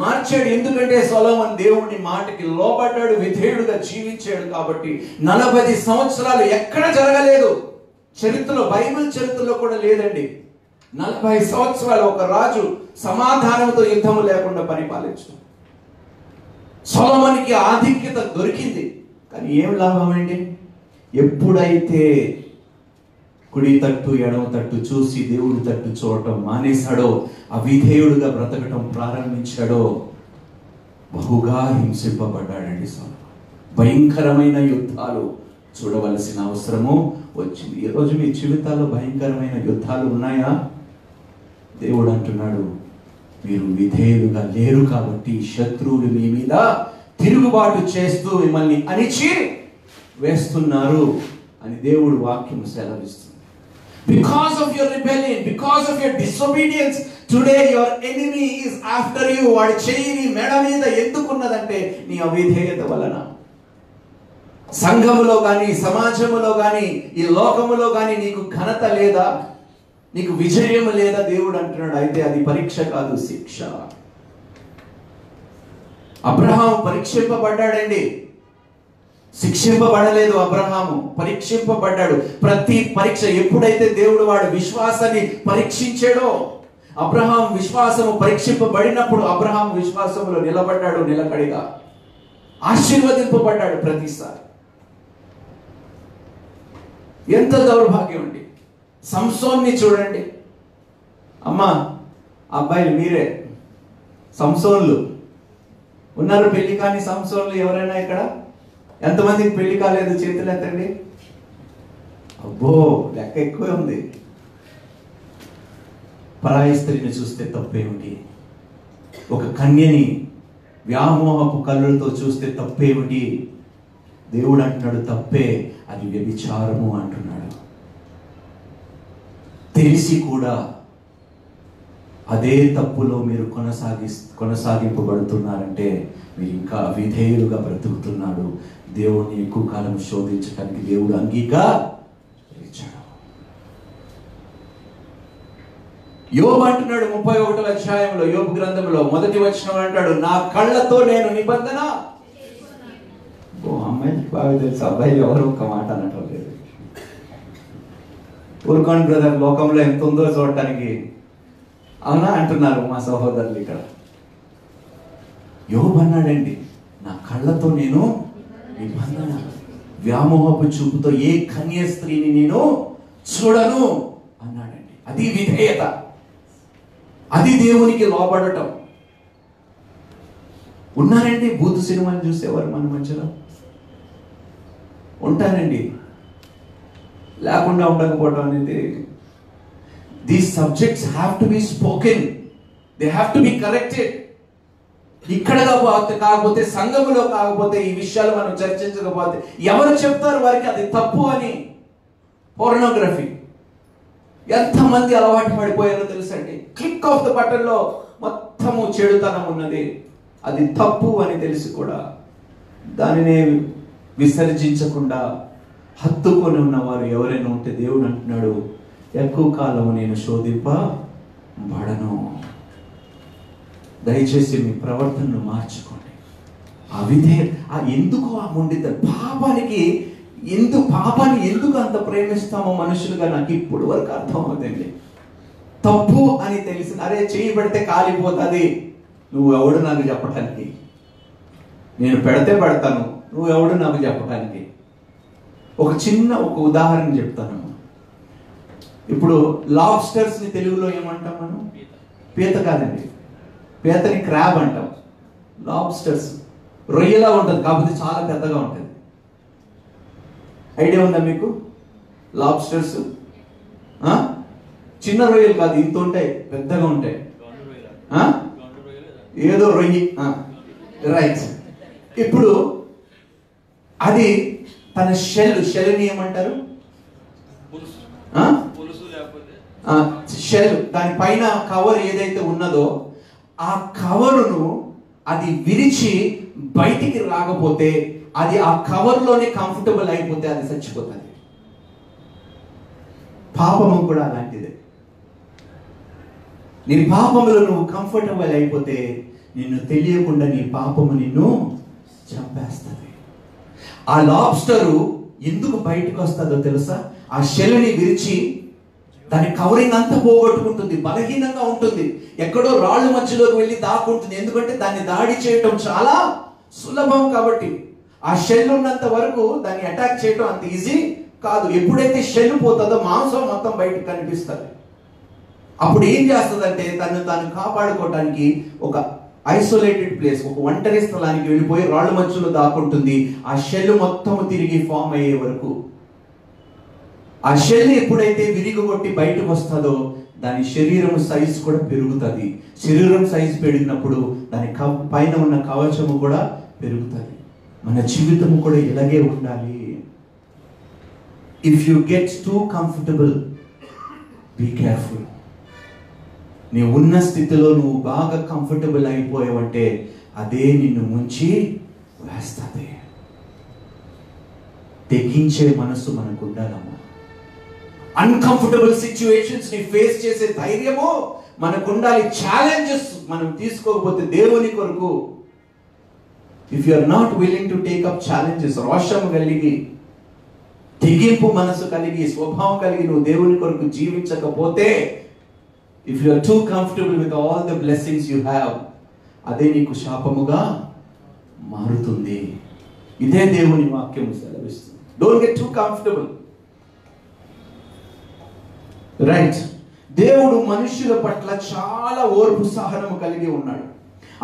మార్చాడు. ఎందుకంటే సొలొమోను దేవుని మాటకి లోబడ్డాడు, విధేయుడుగా జీవించాడు. కాబట్టి 40 సంవత్సరాలు ఎక్కడ జరగలేదు. చరిత్రలో, బైబిల్ చరిత్రలో కూడా లేదండి. 40 సంవత్సరాలు ఒక రాజు సమాధానంతో యుద్ధము లేకుండా పరిపాలించడం. సొలొమోనుకి ఆధిక్యత దొరికింది, కానీ ఏం లాభం అండి? ఎప్పుడైతే కుడి తట్టు ఎడమ తట్టు చూసి దేవుడి తట్టు చూడటం మానేశాడో, అవిధేయుడుగా బ్రతకటం ప్రారంభించాడో, బహుగా హింసింపబడ్డాడండి సొలొమోను. భయంకరమైన యుద్ధాలు చూడవలసిన అవసరము వచ్చింది. ఈరోజు మీ జీవితాల్లో భయంకరమైన యుద్ధాలు ఉన్నాయా? దేవుడు అంటున్నాడు, మీరు విధేయులుగా లేరు కాబట్టి శత్రువులు మీ మీద తిరుగుబాటు చేస్తూ మిమ్మల్ని అణిచి వేస్తున్నారు అని దేవుడు వాక్యం సెలవిస్తుంది. Because of your rebellion, because of your disobedience, today your enemy is after you. వాడి చెయ్యి నీ మెడ మీద ఎందుకున్నదంటే నీ అవిధేయత వలన. సంఘములో కానీ, సమాజములో కానీ, ఈ లోకములో కానీ నీకు ఘనత లేదా, నీకు విజయం లేదా? దేవుడు అంటున్నాడు, అయితే అది పరీక్ష కాదు, శిక్ష. అబ్రహాము పరీక్షింపబడ్డాడండి, శిక్షింపబడలేదు. అబ్రహాము పరీక్షింపబడ్డాడు. ప్రతి పరీక్ష ఎప్పుడైతే దేవుడు వాడు విశ్వాసాన్ని పరీక్షించాడో, అబ్రహాం విశ్వాసము పరీక్షింపబడినప్పుడు అబ్రహాం విశ్వాసములో నిలబడ్డాడు, నిలకడిగా ఆశీర్వదింపబడ్డాడు ప్రతిసారి. ఎంత దౌర్భాగ్యం అండి! సంసోన్ని చూడండి. అమ్మా, అబ్బాయిలు మీరే సంసోన్లు ఉన్నారు. పెళ్లి కాని సంసోన్లు ఎవరైనా ఇక్కడ? ఎంతమందికి పెళ్లి కాలేదు? చేతులు ఎత్తండి. అబ్బో, లెక్క ఎక్కువే ఉంది. పరాయి స్త్రీని చూస్తే తప్పేమిటి? ఒక కన్యని వ్యామోహపు కళ్ళతో చూస్తే తప్పేమిటి? దేవుడు అంటున్నాడు, తప్పే, అది వ్యభిచారము అంటున్నాడు. తెలిసి కూడా అదే తప్పులో మీరు కొనసాగింపబడుతున్నారంటే మీరు ఇంకా అవిధేయులుగా బ్రతుకుతున్నాడు. దేవుణ్ణి ఎక్కువ కాలం శోధించడానికి దేవుడు అంగీకరించాడు. యోబు అంటున్నాడు 31వ అధ్యాయంలో, యోబు గ్రంథంలో 1వ వచనం అంటాడు, నా కళ్ళతో నేను నిబంధన. అమ్మాయికి బాగా తెలుసు, అబ్బాయిలు ఎవరు ఒక మాట అనటం లేదు. ఊరుకోండి బ్రదర్, లోకంలో ఎంత ఉందో చూడటానికి, అవునా అంటున్నారు మా సహోదరులు ఇక్కడ. యోబు అన్నాడండి, నా కళ్ళతో నేను నిబంధన వ్యామోహపు చూపుతో ఏ కన్య స్త్రీని నేను చూడను అన్నాడండి. అది విధేయత, అది దేవునికి లోబడటం. ఉన్నారండి బూతు సినిమాని చూసేవారు మన మధ్యలో, ఉంటారండి, లేకుండా ఉండకపోవడం అనేది. These subjects have to be spoken, they have to be corrected. ఇక్కడ కాకపోతే, సంఘములో కాకపోతే, ఈ విషయాలు మనం చర్చించకపోతే ఎవరు చెప్తారు వారికి అది తప్పు అని? పోర్నోగ్రఫీ ఎంతమంది అలవాటు పడిపోయారో తెలుసండి. క్లిక్ ఆఫ్ ద బటన్లో మొత్తము చెడుతనం ఉన్నది, అది తప్పు అని తెలిసి కూడా దానినే విసర్జించకుండా హత్తుకొని ఉన్నవారు ఎవరైనా ఉంటే దేవుడు అంటున్నాడు, ఎక్కువ కాలం నేను శోధింపబడను. దయచేసి మీ ప్రవర్తనను మార్చుకోండి. ఆ ఎందుకు ఆ మొండిత పాపాన్ని ఎందుకు అంత ప్రేమిస్తామో మనుషులుగా నాకు ఇప్పుడు వరకు అర్థం అవుతుంది. తప్పు అని తెలిసి, అరే చేయి పెడితే కాలిపోతుంది, నువ్వు ఎవడు నాకు చెప్పటానికి? నేను పెడితే పెడతాను, నువ్వు ఎవడు నాకు చెప్పటానికి? ఒక ఉదాహరణ చెప్తాను. ఇప్పుడు లాబ్స్టర్స్ ని తెలుగులో ఏమంటాం మనం? పీత కాదండి, పీతని క్రాబ్ అంటాం. లాబ్స్టర్స్ రొయ్యలా ఉంటుంది, కాకపోతే చాలా పెద్దగా ఉంటుంది. ఐడియా ఉందా మీకు? లాబ్స్టర్స్ చిన్న రొయ్యలు కాదు, ఇంత ఉంటాయి, పెద్దగా ఉంటాయి. ఏదో రొయ్యి, రైట్. ఇప్పుడు అది తన షెల్ని ఏమంటారు? షెల్, దాని పైన కవర్ ఏదైతే ఉన్నదో ఆ కవరును అది విరిచి బయటికి రాకపోతే, అది ఆ కవర్లోనే కంఫర్టబుల్ అయిపోతే అది చచ్చిపోతుంది. పాపము కూడా అలాంటిదే. నీ పాపములో నువ్వు కంఫర్టబుల్ అయిపోతే నిన్ను తెలియకుండా నీ పాపము నిన్ను చంపేస్తుంది. ఆ లాబ్స్టరు ఎందుకు బయటకు వస్తుందో తెలుసా? ఆ షెల్ని విరిచి దాని కవరింగ్ అంతా పోగొట్టుకుంటుంది, బలహీనంగా ఉంటుంది, ఎక్కడో రాళ్ళు మధ్యలోకి వెళ్ళి దాక్కుంటుంది. ఎందుకంటే దాన్ని దాడి చేయటం చాలా సులభం కాబట్టి. ఆ షెల్ ఉన్నంత వరకు దాన్ని అటాక్ చేయటం అంత ఈజీ కాదు. ఎప్పుడైతే షెల్ పోతుందో మాంసం మొత్తం బయటకు కనిపిస్తుంది. అప్పుడు ఏం చేస్తుందంటే తాను కాపాడుకోవటానికి ఒక ఐసోలేటెడ్ ప్లేస్, ఒక ఒంటరి స్థలానికి వెళ్ళిపోయి రాళ్ళ మధ్యలో దాక్కుంటుంది. ఆ షెల్ మొత్తం తిరిగి ఫామ్ అయ్యే వరకు. ఆ షెల్ ఎప్పుడైతే విరిగొట్టి బయటకు వస్తుందో దాని శరీరం సైజ్ కూడా పెరుగుతుంది. శరీరం సైజ్ పెరిగినప్పుడు దాని పైన ఉన్న కవచము కూడా పెరుగుతుంది. మన జీవితము కూడా ఇలాగే ఉండాలి. If you get too comfortable, be careful. నీ ఉన్న స్థితిలో నువ్వు బాగా కంఫర్టబుల్ అయిపోయావంటే అదే నిన్ను ముంచి వేస్తుంది. తెగించే మనసు మనకు ఉండాలమ్మా. అన్కంఫర్టబుల్ సిచ్యువేషన్స్ ని ఫేస్ చేసే ధైర్యము మనకు ఉండాలి. ఛాలెంజెస్ మనం తీసుకోకపోతే దేవుని కొరకు, if you are not willing to take up challenges, రోషం కలిగి, తెగింపు మనసు కలిగి, స్వభావం కలిగి నువ్వు దేవుని కొరకు జీవించకపోతే, if you are too comfortable with all the blessings you have, అదే నీకు శాపముగా మారుతుంది. ఇదే దేవుని వాక్యము సెలవిస్తుంది. Don't get too comfortable. Right. దేవుడు మనుషుల పట్ల చాలా ఓర్పు సహనము కలిగి ఉన్నాడు.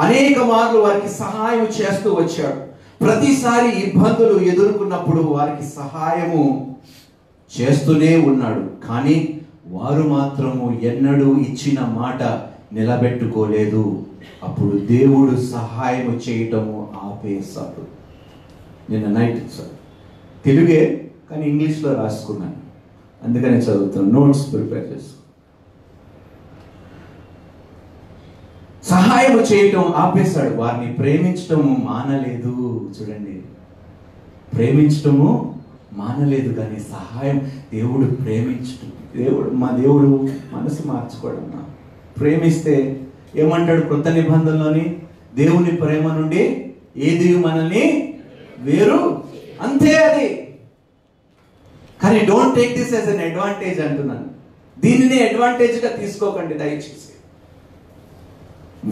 అనేక మార్లు వారికి సహాయం చేస్తూ వచ్చాడు. ప్రతిసారి ఇబ్బందులు ఎదుర్కొన్నప్పుడు వారికి సహాయము చేస్తూనే ఉన్నాడు. కానీ వారు మాత్రము ఎన్నడూ ఇచ్చిన మాట నిలబెట్టుకోలేదు. అప్పుడు దేవుడు సహాయం చేయటము ఆపేశాడు. నిన్న నైట్ సార్ తెలుగే కానీ ఇంగ్లీష్లో రాసుకున్నాను, అందుకనే చదువుతాను, నోట్స్ ప్రిపేర్ చేస్తాను. సహాయం చేయటం ఆపేశాడు. వారిని ప్రేమించటము మానలేదు. చూడండి, ప్రేమించటము మానలేదు కానీ సహాయం. దేవుడు ప్రేమించటం, మా దేవుడు మనసు మార్చుకోవడం. ప్రేమిస్తే ఏమంటాడు కొత్త నిబంధనలోని? దేవుని ప్రేమ నుండి ఏది మనల్ని వేరు, అంతే అది. కానీ don't take this as an advantage అంటున్నాను. దీనిని అడ్వాంటేజ్గా తీసుకోకండి దయచేసి.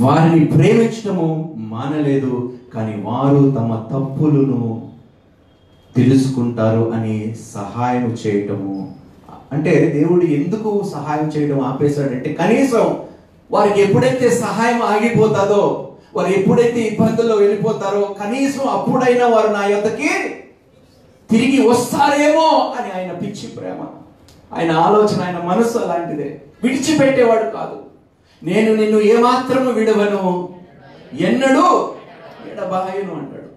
వారిని ప్రేమించడము మానలేదు, కానీ వారు తమ తప్పులను తెలుసుకుంటారు అని సహాయం చేయటము. అంటే దేవుడు ఎందుకు సహాయం చేయడం ఆపేశాడంటే, కనీసం వారికి ఎప్పుడైతే సహాయం ఆగిపోతుందో, వారు ఎప్పుడైతే ఇబ్బందుల్లో వెళ్ళిపోతారో, కనీసం అప్పుడైనా వారు నా యొద్దకి తిరిగి వస్తారేమో అని ఆయన పిచ్చి ప్రేమ, ఆయన ఆలోచన, ఆయన మనసు అలాంటిదే. విడిచిపెట్టేవాడు కాదు. నేను నిన్ను ఏమాత్రము విడవను, ఎన్నడూ ఎడబాయను అంటాడు.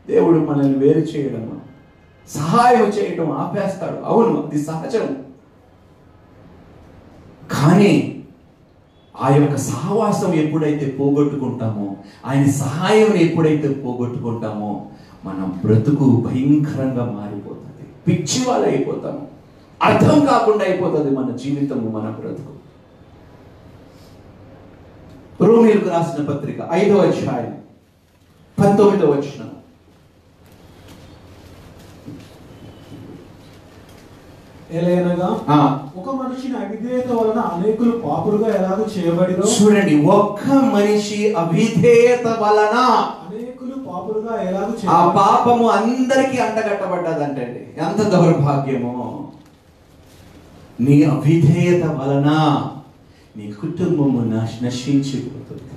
దేవుడు మనల్ని వేరు చేయడం, సహాయం చేయడం ఆపేస్తాడు. అవును, అది సహజం. కానీ ఆ యొక్క సహవాసం ఎప్పుడైతే పోగొట్టుకుంటామో, ఆయన సహాయం ఎప్పుడైతే పోగొట్టుకుంటామో, మన బ్రతుకు భయంకరంగా మారిపోతుంది. పిచ్చి వాళ్ళు అయిపోతాము, అర్థం కాకుండా అయిపోతుంది మన జీవితము, మన బ్రతుకు. రోమీయులకు రాసిన పత్రిక 5వ అధ్యాయం 19వ వచనం. ఎలయనగా ఒక మనిషిని అవిధేయత వలన అనేకులు పాపులుగా ఎలాగో చేయబడిరో. చూడండి, ఒక్క మనిషి అవిధేయత వలన అనేకులు పాపులుగా ఎలాగో ఆ పాపము అందరికీ అంటగట్టబడ్డదంటండి. ఎంత దౌర్భాగ్యమో! నీ అవిధేయత వలన నీ కుటుంబము నశించిపోతుంది.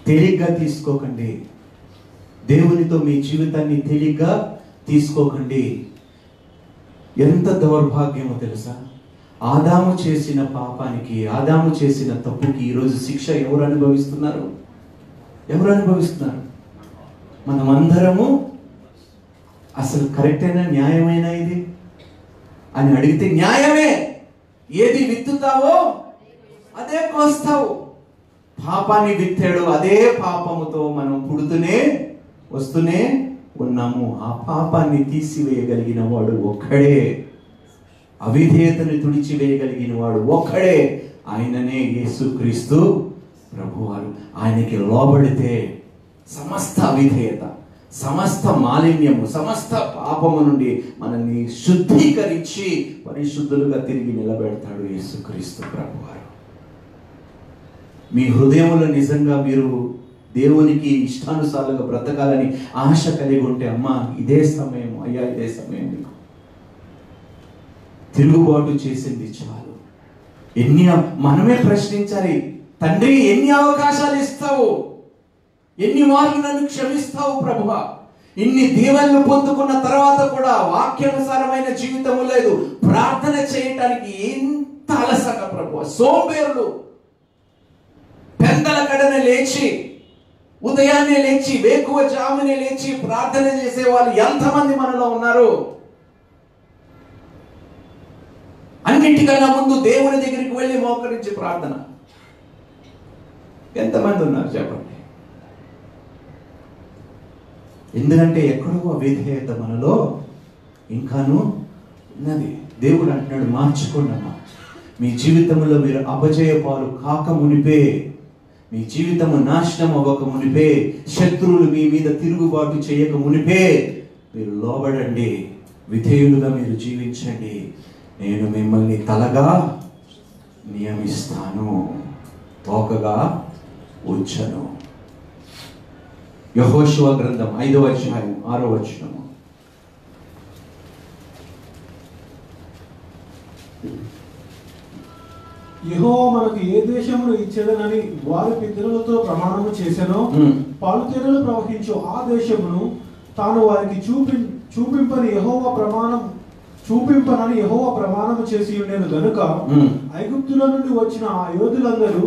తేలిగ్గా తీసుకోకండి. దేవునితో మీ జీవితాన్ని తేలిగ్గా తీసుకోకండి. ఎంత దౌర్భాగ్యమో తెలుసా? ఆదాము చేసిన పాపానికి, ఆదాము చేసిన తప్పుకి ఈరోజు శిక్ష ఎవరు అనుభవిస్తున్నారు? ఎవరు అనుభవిస్తున్నారు? మనమందరము. అసలు కరెక్టేనా, న్యాయమైనా ఇది అని అడిగితే న్యాయమే. ఏది విత్తుతావో అదే కోస్తావు. పాపాన్ని విత్తాడు, అదే పాపముతో మనం పుడుతూనే వస్తూనే ఉన్నాము. ఆ పాపాన్ని తీసివేయగలిగిన వాడు ఒక్కడే, అవిధేయతను తుడిచివేయగలిగిన వాడు ఒక్కడే, ఆయననే యేసుక్రీస్తు ప్రభువారు. ఆయనకి లోబడితే సమస్త అవిధేయత, సమస్త మాలిన్యము, సమస్త పాపము నుండి మనల్ని శుద్ధీకరించి పరిశుద్ధులుగా తిరిగి నిలబెడతాడు యేసుక్రీస్తు ప్రభువారు. మీ హృదయంలో నిజంగా మీరు దేవునికి ఇష్టానుసారంగా బ్రతకాలని ఆశ కలిగి ఉంటే, అమ్మా ఇదే సమయం, అయ్యా ఇదే సమయం. మీకు తిరుగుబాటు చేసింది చాలు. మనమే ప్రశ్నించాలి, తండ్రి ఎన్ని అవకాశాలు ఇస్తావు, ఎన్ని మార్లు నన్ను క్షమిస్తావు ప్రభువా? ఇన్ని దీవెనలు పొందుకున్న తర్వాత కూడా వాక్యానుసారమైన జీవితం లేదు. ప్రార్థన చేయటానికి ఎంత అలసట ప్రభువా! సోంబేరులు. పెద్దల కడనే లేచి, ఉదయాన్నే లేచి, వేకువ జామునే లేచి ప్రార్థన చేసే వాళ్ళు ఎంతమంది మనలో ఉన్నారు? అన్నిటికన్నా ముందు దేవుని దగ్గరికి వెళ్ళి మోకరించి ప్రార్థన ఎంతమంది ఉన్నారు చెప్పండి? ఎందుకంటే ఎక్కడో అవిధేయత మనలో ఇంకాను ఉన్నది. దేవుడు అంటున్నాడు, మార్చుకోండి అమ్మా. మీ జీవితంలో మీరు అపజయపాలు కాక మునిపే, మీ జీవితము నాశనం అవ్వక మునిపే, శత్రువులు మీ మీద తిరుగుబాటు చేయక మునిపే మీరు లోబడండి, విధేయులుగా మీరు జీవించండి. నేను మిమ్మల్ని తలగా నియమిస్తాను, తోకగా ఉంచను. యెహోషువ గ్రంథం 5వ అధ్యాయం 6వ వచనం. యెహోవా మనకు ఏ దేశమును ఇచ్చేదనని వారి పితరులతో ప్రమాణము చేసెనో, పాలుతేనెలు ప్రవహించు ఆ దేశమును తాను వారికి చూపింపనని యెహోవా ప్రమాణము చేసి ఉండేను గనుక ఐగుప్తుల నుండి వచ్చిన ఆ యోధులందరూ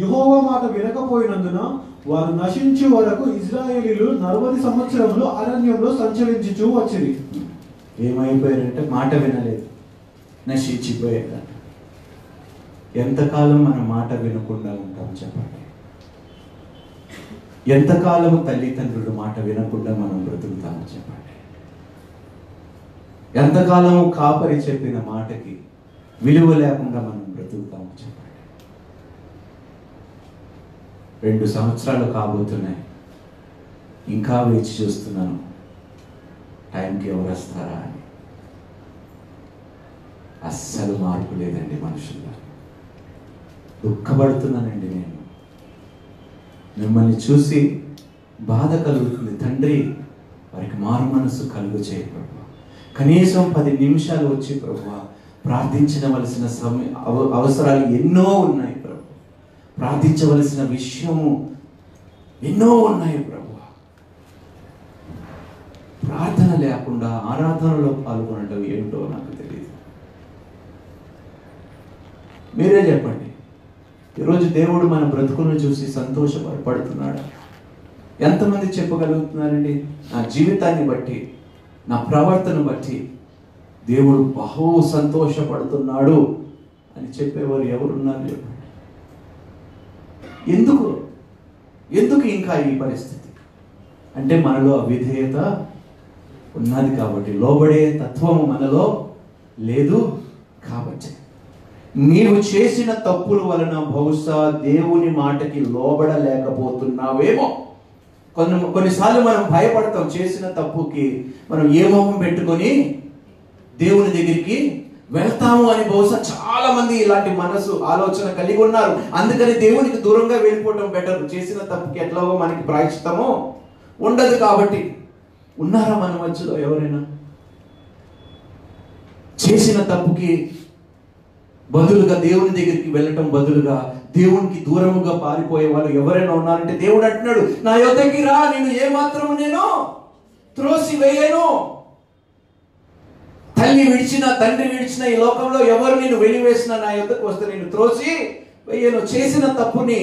యెహోవా మాట వినకపోయినందున వారు నశించు వరకు ఇశ్రాయేలీయులు 40 సంవత్సరములు అరణ్యంలో సంచరించుచూ వచ్చిరి. ఏమైపోయారంటే మాట వినలేదు, నశించిపోయారు. ఎంతకాలం మన మాట వినకుండా ఉంటాం చెప్పండి? ఎంతకాలం తల్లిదండ్రులు మాట వినకుండా మనం బ్రతుకుతాము చెప్పండి? ఎంతకాలం కాపరి చెప్పిన మాటకి విలువ లేకుండా మనం బ్రతుకుతాము చెప్పండి? 2 సంవత్సరాలు కాబోతున్నాయి, ఇంకా వేచి చూస్తున్నాను. టైంకి ఎవరు వస్తారా అని. అస్సలు మార్పు లేదండి మనుషుల్లో. దుఃఖపడుతున్నానండి నేను. మిమ్మల్ని చూసి బాధ కలుగుతుంది. తండ్రి, వారికి మారు మనసు కలుగు చేయ ప్రభు. కనీసం 10 నిమిషాలు వచ్చి ప్రభు ప్రార్థించవలసిన అవసరాలు ఎన్నో ఉన్నాయి ప్రభు. ప్రార్థించవలసిన విషయము ఎన్నో ఉన్నాయి ప్రభు. ప్రార్థన లేకుండా ఆరాధనలో పాల్గొనడం ఏమిటో నాకు తెలియదు. మీరే చెప్పండి, ఈరోజు దేవుడు మన బ్రతుకులను చూసి సంతోషపడుతున్నాడా? ఎంతమంది చెప్పగలుగుతున్నారండి? నా జీవితాన్ని బట్టి, నా ప్రవర్తన బట్టి దేవుడు బహు సంతోషపడుతున్నాడు అని చెప్పేవారు ఎవరున్నారు చెప్పండి? ఎందుకు ఇంకా ఈ పరిస్థితి అంటే మనలో అవిధేయత ఉన్నది కాబట్టి, లోబడే తత్వము మనలో లేదు కాబట్టి. నీవు చేసిన తప్పుల వలన బహుశా దేవుని మాటకి లోబడలేకపోతున్నావేమో. కొన్నిసార్లు మనం భయపడతాం. చేసిన తప్పుకి మనం ఏ మొహం పెట్టుకొని దేవుని దగ్గరికి వెళ్తాము అని బహుశా చాలా మంది ఇలాంటి మనసు ఆలోచన కలిగి ఉన్నారు. అందుకని దేవునికి దూరంగా వెళ్ళిపోవడం బెటర్. చేసిన తప్పుకి ఎట్లాగో మనకి ప్రాయశ్చిత్తమో ఉండదు కాబట్టి. ఉన్నారా మన మధ్యలో ఎవరైనా చేసిన తప్పుకి బదులుగా దేవుని దగ్గరికి వెళ్ళటం బదులుగా దేవునికి దూరముగా పారిపోయే వాళ్ళు ఎవరైనా ఉన్నారంటే దేవుడు అంటున్నాడు, నా యొద్దకి రా, నేను ఏమాత్రము నేను త్రోసివేయను. తల్లి విడిచిన, తండ్రి విడిచిన ఈ లోకంలో ఎవరు నేను వెలివేసినా నా యొద్దకు వస్తే నేను త్రోసి వేయను. చేసిన తప్పుని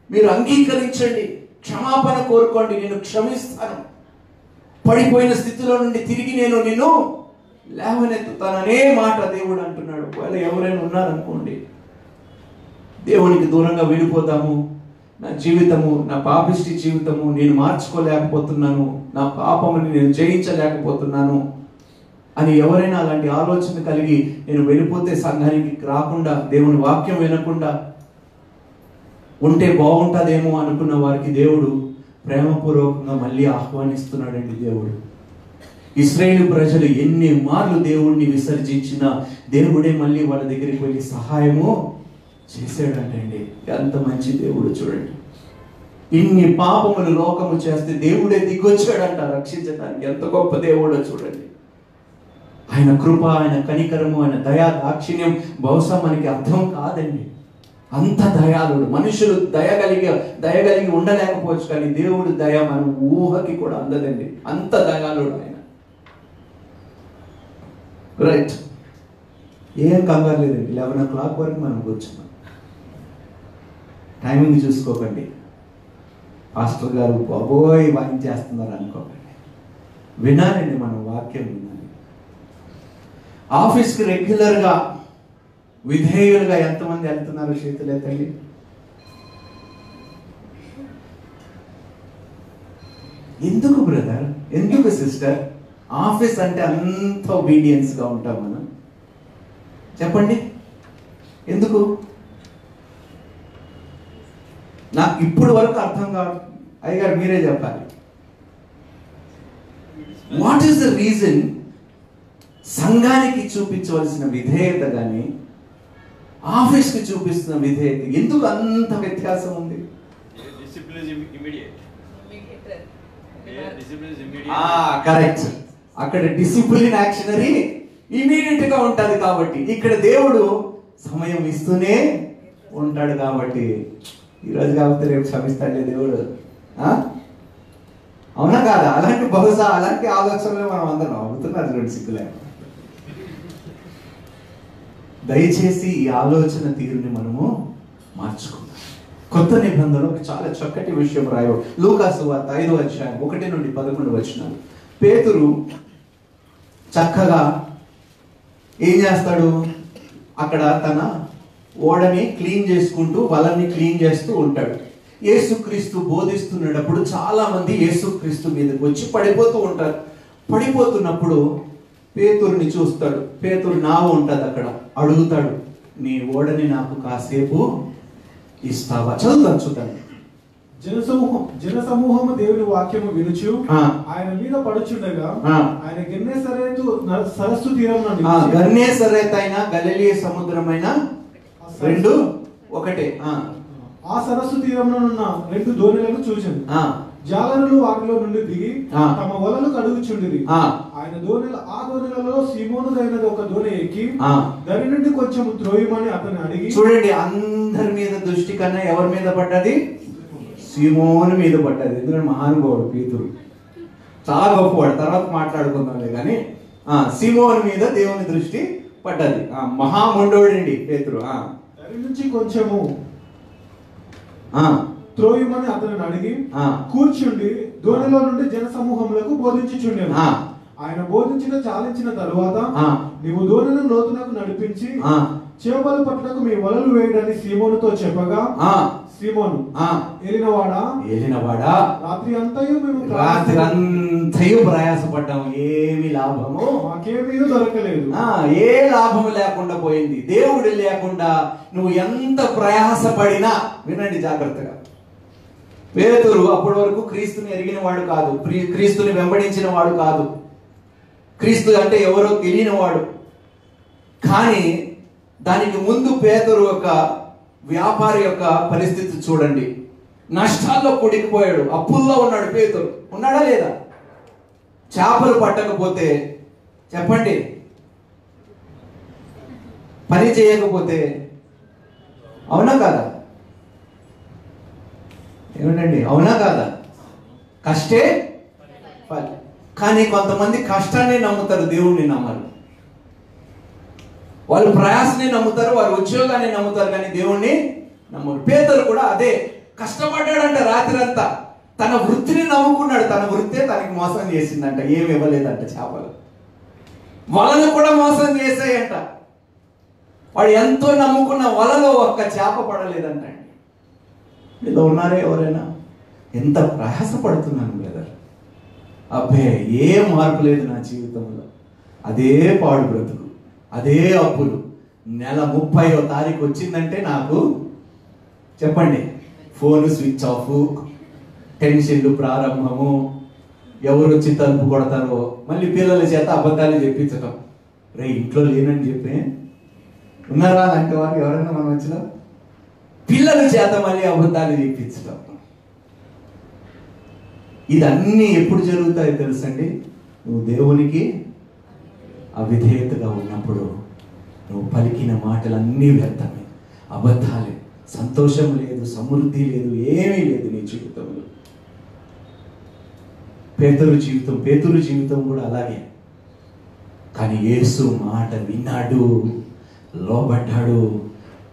మీరు అంగీకరించండి, క్షమాపణ కోరుకోండి, నేను క్షమిస్తాను. పడిపోయిన స్థితిలో నుండి తిరిగి నేను నిన్ను లేవనెత్తుతాననే మాట దేవుడు అంటున్నాడు. ఒకవేళ ఎవరైనా ఉన్నారనుకోండి, దేవునికి దూరంగా వెళ్ళిపోతాము, నా జీవితము, నా పాపిష్టి జీవితము నేను మార్చుకోలేకపోతున్నాను, నా పాపముని నేను జయించలేకపోతున్నాను అని ఎవరైనా అలాంటి ఆలోచన కలిగి నేను వెళ్ళిపోతే సంఘానికి రాకుండా, దేవుని వాక్యం వినకుండా ఉంటే బాగుంటుందేమో అనుకున్న వారికి దేవుడు ప్రేమపూర్వకంగా మళ్ళీ ఆహ్వానిస్తున్నాడండి. దేవుడు ఇశ్రాయేలు ప్రజలు ఎన్ని మార్లు దేవుణ్ణి విసర్జించినా దేవుడే మళ్ళీ వాళ్ళ దగ్గరికి వెళ్ళి సహాయము చేశాడంటండి. ఎంత మంచి దేవుడు చూడండి. ఇన్ని పాపములు లోకము చేస్తే దేవుడే దిగొచ్చాడంట రక్షించడానికి. ఎంత గొప్ప దేవుడో చూడండి. ఆయన కృప, ఆయన కనికరము, ఆయన దయా దాక్షిణ్యం బహుశా మనకి అర్థం కాదండి. అంత దయాళుడు. మనుషులు దయగలిగి ఉండలేకపోవచ్చు, కానీ దేవుడు దయ మన ఊహకి కూడా అందదండి. అంత దయాళుడు ఆయన. రైట్, ఏం కంగారు లేదండి. 11 o'clock వరకు మనం కూర్చున్నాం. టైమింగ్ చూసుకోకండి. పాస్టర్ గారు బాబోయ్ వాయించేస్తున్నారు అనుకోకండి. వినాలండి, మనం వాక్యం వినాలి. ఆఫీస్కి రెగ్యులర్గా విధేయులుగా ఎంతమంది వెళ్తున్నారు? చేతులు ఎత్తండి. ఎందుకు బ్రదర్, ఎందుకు సిస్టర్ ఆఫీస్ అంటే అంత ఒబీడియన్స్ గా ఉంటాం మనం? చెప్పండి ఎందుకు? నాకు ఇప్పుడు వరకు అర్థం కాదు. అయ్యగారు మీరే చెప్పాలి. What is the reason? సంఘానికి చూపించవలసిన విధేయత కానీ ఆఫీస్కి చూపిస్తున్న విధేయత ఎందుకు అంత వ్యత్యాసం ఉంది? కరెక్ట్. అక్కడ డిసిప్లిన్ యాక్షనరీ ఇమీడియట్ గా ఉంటది కాబట్టి, ఇక్కడ దేవుడు సమయం ఇస్తూనే ఉంటాడు కాబట్టి ఈరోజు కాకపోతే రేపు క్షమిస్తాడులే దేవుడు. అవునా కాదా? అలాంటి బహుశా అలాంటి ఆలోచనలు మనం అందరం అవుతున్నారు చూడండి, సిగ్గులే. దయచేసి ఈ ఆలోచన తీరుని మనము మార్చుకుందాం. కొత్త నిబంధనలో ఒక చాలా చక్కటి విషయం రాయబడి లూకాసు వార్త 5వ అధ్యాయం 1 నుండి 11 వచనాలు. పేతురు చక్కగా ఏం చేస్తాడు? అక్కడ తన ఓడని క్లీన్ చేసుకుంటూ, వలని క్లీన్ చేస్తూ ఉంటాడు. యేసుక్రీస్తు బోధిస్తున్నప్పుడు చాలా మంది యేసుక్రీస్తు మీదకి వచ్చి పడిపోతూ ఉంటారు. పడిపోతున్నప్పుడు పేతురుని చూస్తాడు. పేతురు నావ ఉంటుంది అక్కడ. అడుగుతాడు, నీ ఓడని నాకు కాసేపు ఇస్తావా? చదువుతాను చూడండి. జనసమూహము దేవుని వాక్యము వినుచు ఆయన మీద పడుచుండగా ఆయన గెన్నేసరేతు సరస్సు తీరం నుండి గెన్నేసరేతు అయిన గలిలయ సముద్రమైన రెండు ఒకటే. ఆ సరస్సు తీరంలో ఉన్న 2 దోణులను చూశాను. జాలరులు వాటిలో నుండి దిగి తమ వలలు కడుగుచుండిరి. ఆయన ఆ దోణిలలో సీమోనుదైనది ఒక దోణి ఎక్కి దాని నుండి కొంచెం త్రోయమని అతన్ని అడిగి. చూడండి, అందరి మీద దృష్టి కన్నా ఎవరి మీద పడ్డది? సీమోను మీద పడ్డది. ఎందుకంటే మహానుభావుడు పేతురు, చాలా గొప్పవాడు, తర్వాత మాట్లాడుకుందాంలే కానీ సీమోను మీద దేవుని దృష్టి పడ్డది. మహామండోడండి పేతురు. దాని నుంచి కొంచెము త్రోయమని అతనిని అడిగి కూర్చుండి దోణిలో నుండి జన సమూహములకు బోధించుచుండెను. ఆయన బోధించిన చాలించిన తరువాత నీవు దోణిని లోతునకు నడిపించి చేపలు పట్టుటకు మీ వలలు వేయడని సీమోనుతో చెప్పగా, సీమోను ఏలినవాడా రాత్రి అంతయు ప్రయాసపడ్డాము, ఏమి లాభము మాకేమీ దొరకలేదు. ఏ లాభము లేకుండా పోయింది. దేవుడు లేకుండా నువ్వు ఎంత ప్రయాసపడినా, వినండి జాగ్రత్తగా, పేతురు అప్పటి వరకు క్రీస్తుని ఎరిగిన వాడు కాదు, క్రీస్తుని వెంబడించిన వాడు కాదు, క్రీస్తు అంటే ఎవరో తెలియని వాడు. కానీ దానికి ముందు పేతురు యొక్క వ్యాపారి యొక్క పరిస్థితి చూడండి. నష్టాల్లో కొడికిపోయాడు, అప్పుల్లో ఉన్నాడు. పేతురు ఉన్నాడా లేదా? చేపలు పట్టకపోతే చెప్పండి, పని చేయకపోతే అవునా కాదా? ఏమిటండి, అవునా కాదా? కష్టే ఫలి. కానీ కొంతమంది కష్టాన్ని నమ్ముతారు, దేవుణ్ణి నమ్మరు. వాళ్ళు ప్రయాసని నమ్ముతారు, వారి ఉద్యోగాన్ని నమ్ముతారు, కానీ దేవుణ్ణి నమ్మరు. పేతురు కూడా అదే కష్టపడ్డాడంట. రాత్రి అంతా తన వృత్తిని నమ్ముకున్నాడు. తన వృత్తే తనకి మోసం చేసిందంట. ఏమి ఇవ్వలేదంట. చేపలు వలను కూడా మోసం చేసాయంట. వాడు ఎంతో నమ్ముకున్న వలలో ఒక్క చేప పడలేదంట. ఇలా ఉన్నారే ఎవరైనా? ఎంత ప్రయాసపడుతున్నాను బ్రదర్, అబ్బే ఏ మార్పు లేదు నా జీవితంలో. అదే పాడు బ్రతుకు, అదే అప్పులు. నెల 30వ తారీఖు వచ్చిందంటే నాకు చెప్పండి, ఫోన్ స్విచ్ ఆఫ్, టెన్షన్లు ప్రారంభము, ఎవరు వచ్చి తలుపు కొడతారో, మళ్ళీ పిల్లల చేత అబద్ధాలు చెప్పించటం. రే ఇంట్లో లేనని చెప్పి ఉన్నారా అలాంటి వారు ఎవరైనా మనం వచ్చిన పిల్లల చేత మళ్ళీ అబద్ధాలు చెప్పించటం. ఇదన్నీ ఎప్పుడు జరుగుతాయో తెలుసండి? నువ్వు దేవునికి అవిధేయతగా ఉన్నప్పుడు. నువ్వు పలికిన మాటలన్నీ వ్యర్థమే, అబద్ధాలే, సంతోషం లేదు, సమృద్ధి లేదు, ఏమీ లేదు నీ జీవితంలో. పేతురు జీవితం కూడా అలాగే. కానీ యేసు మాట విన్నాడు, లోబడ్డాడు.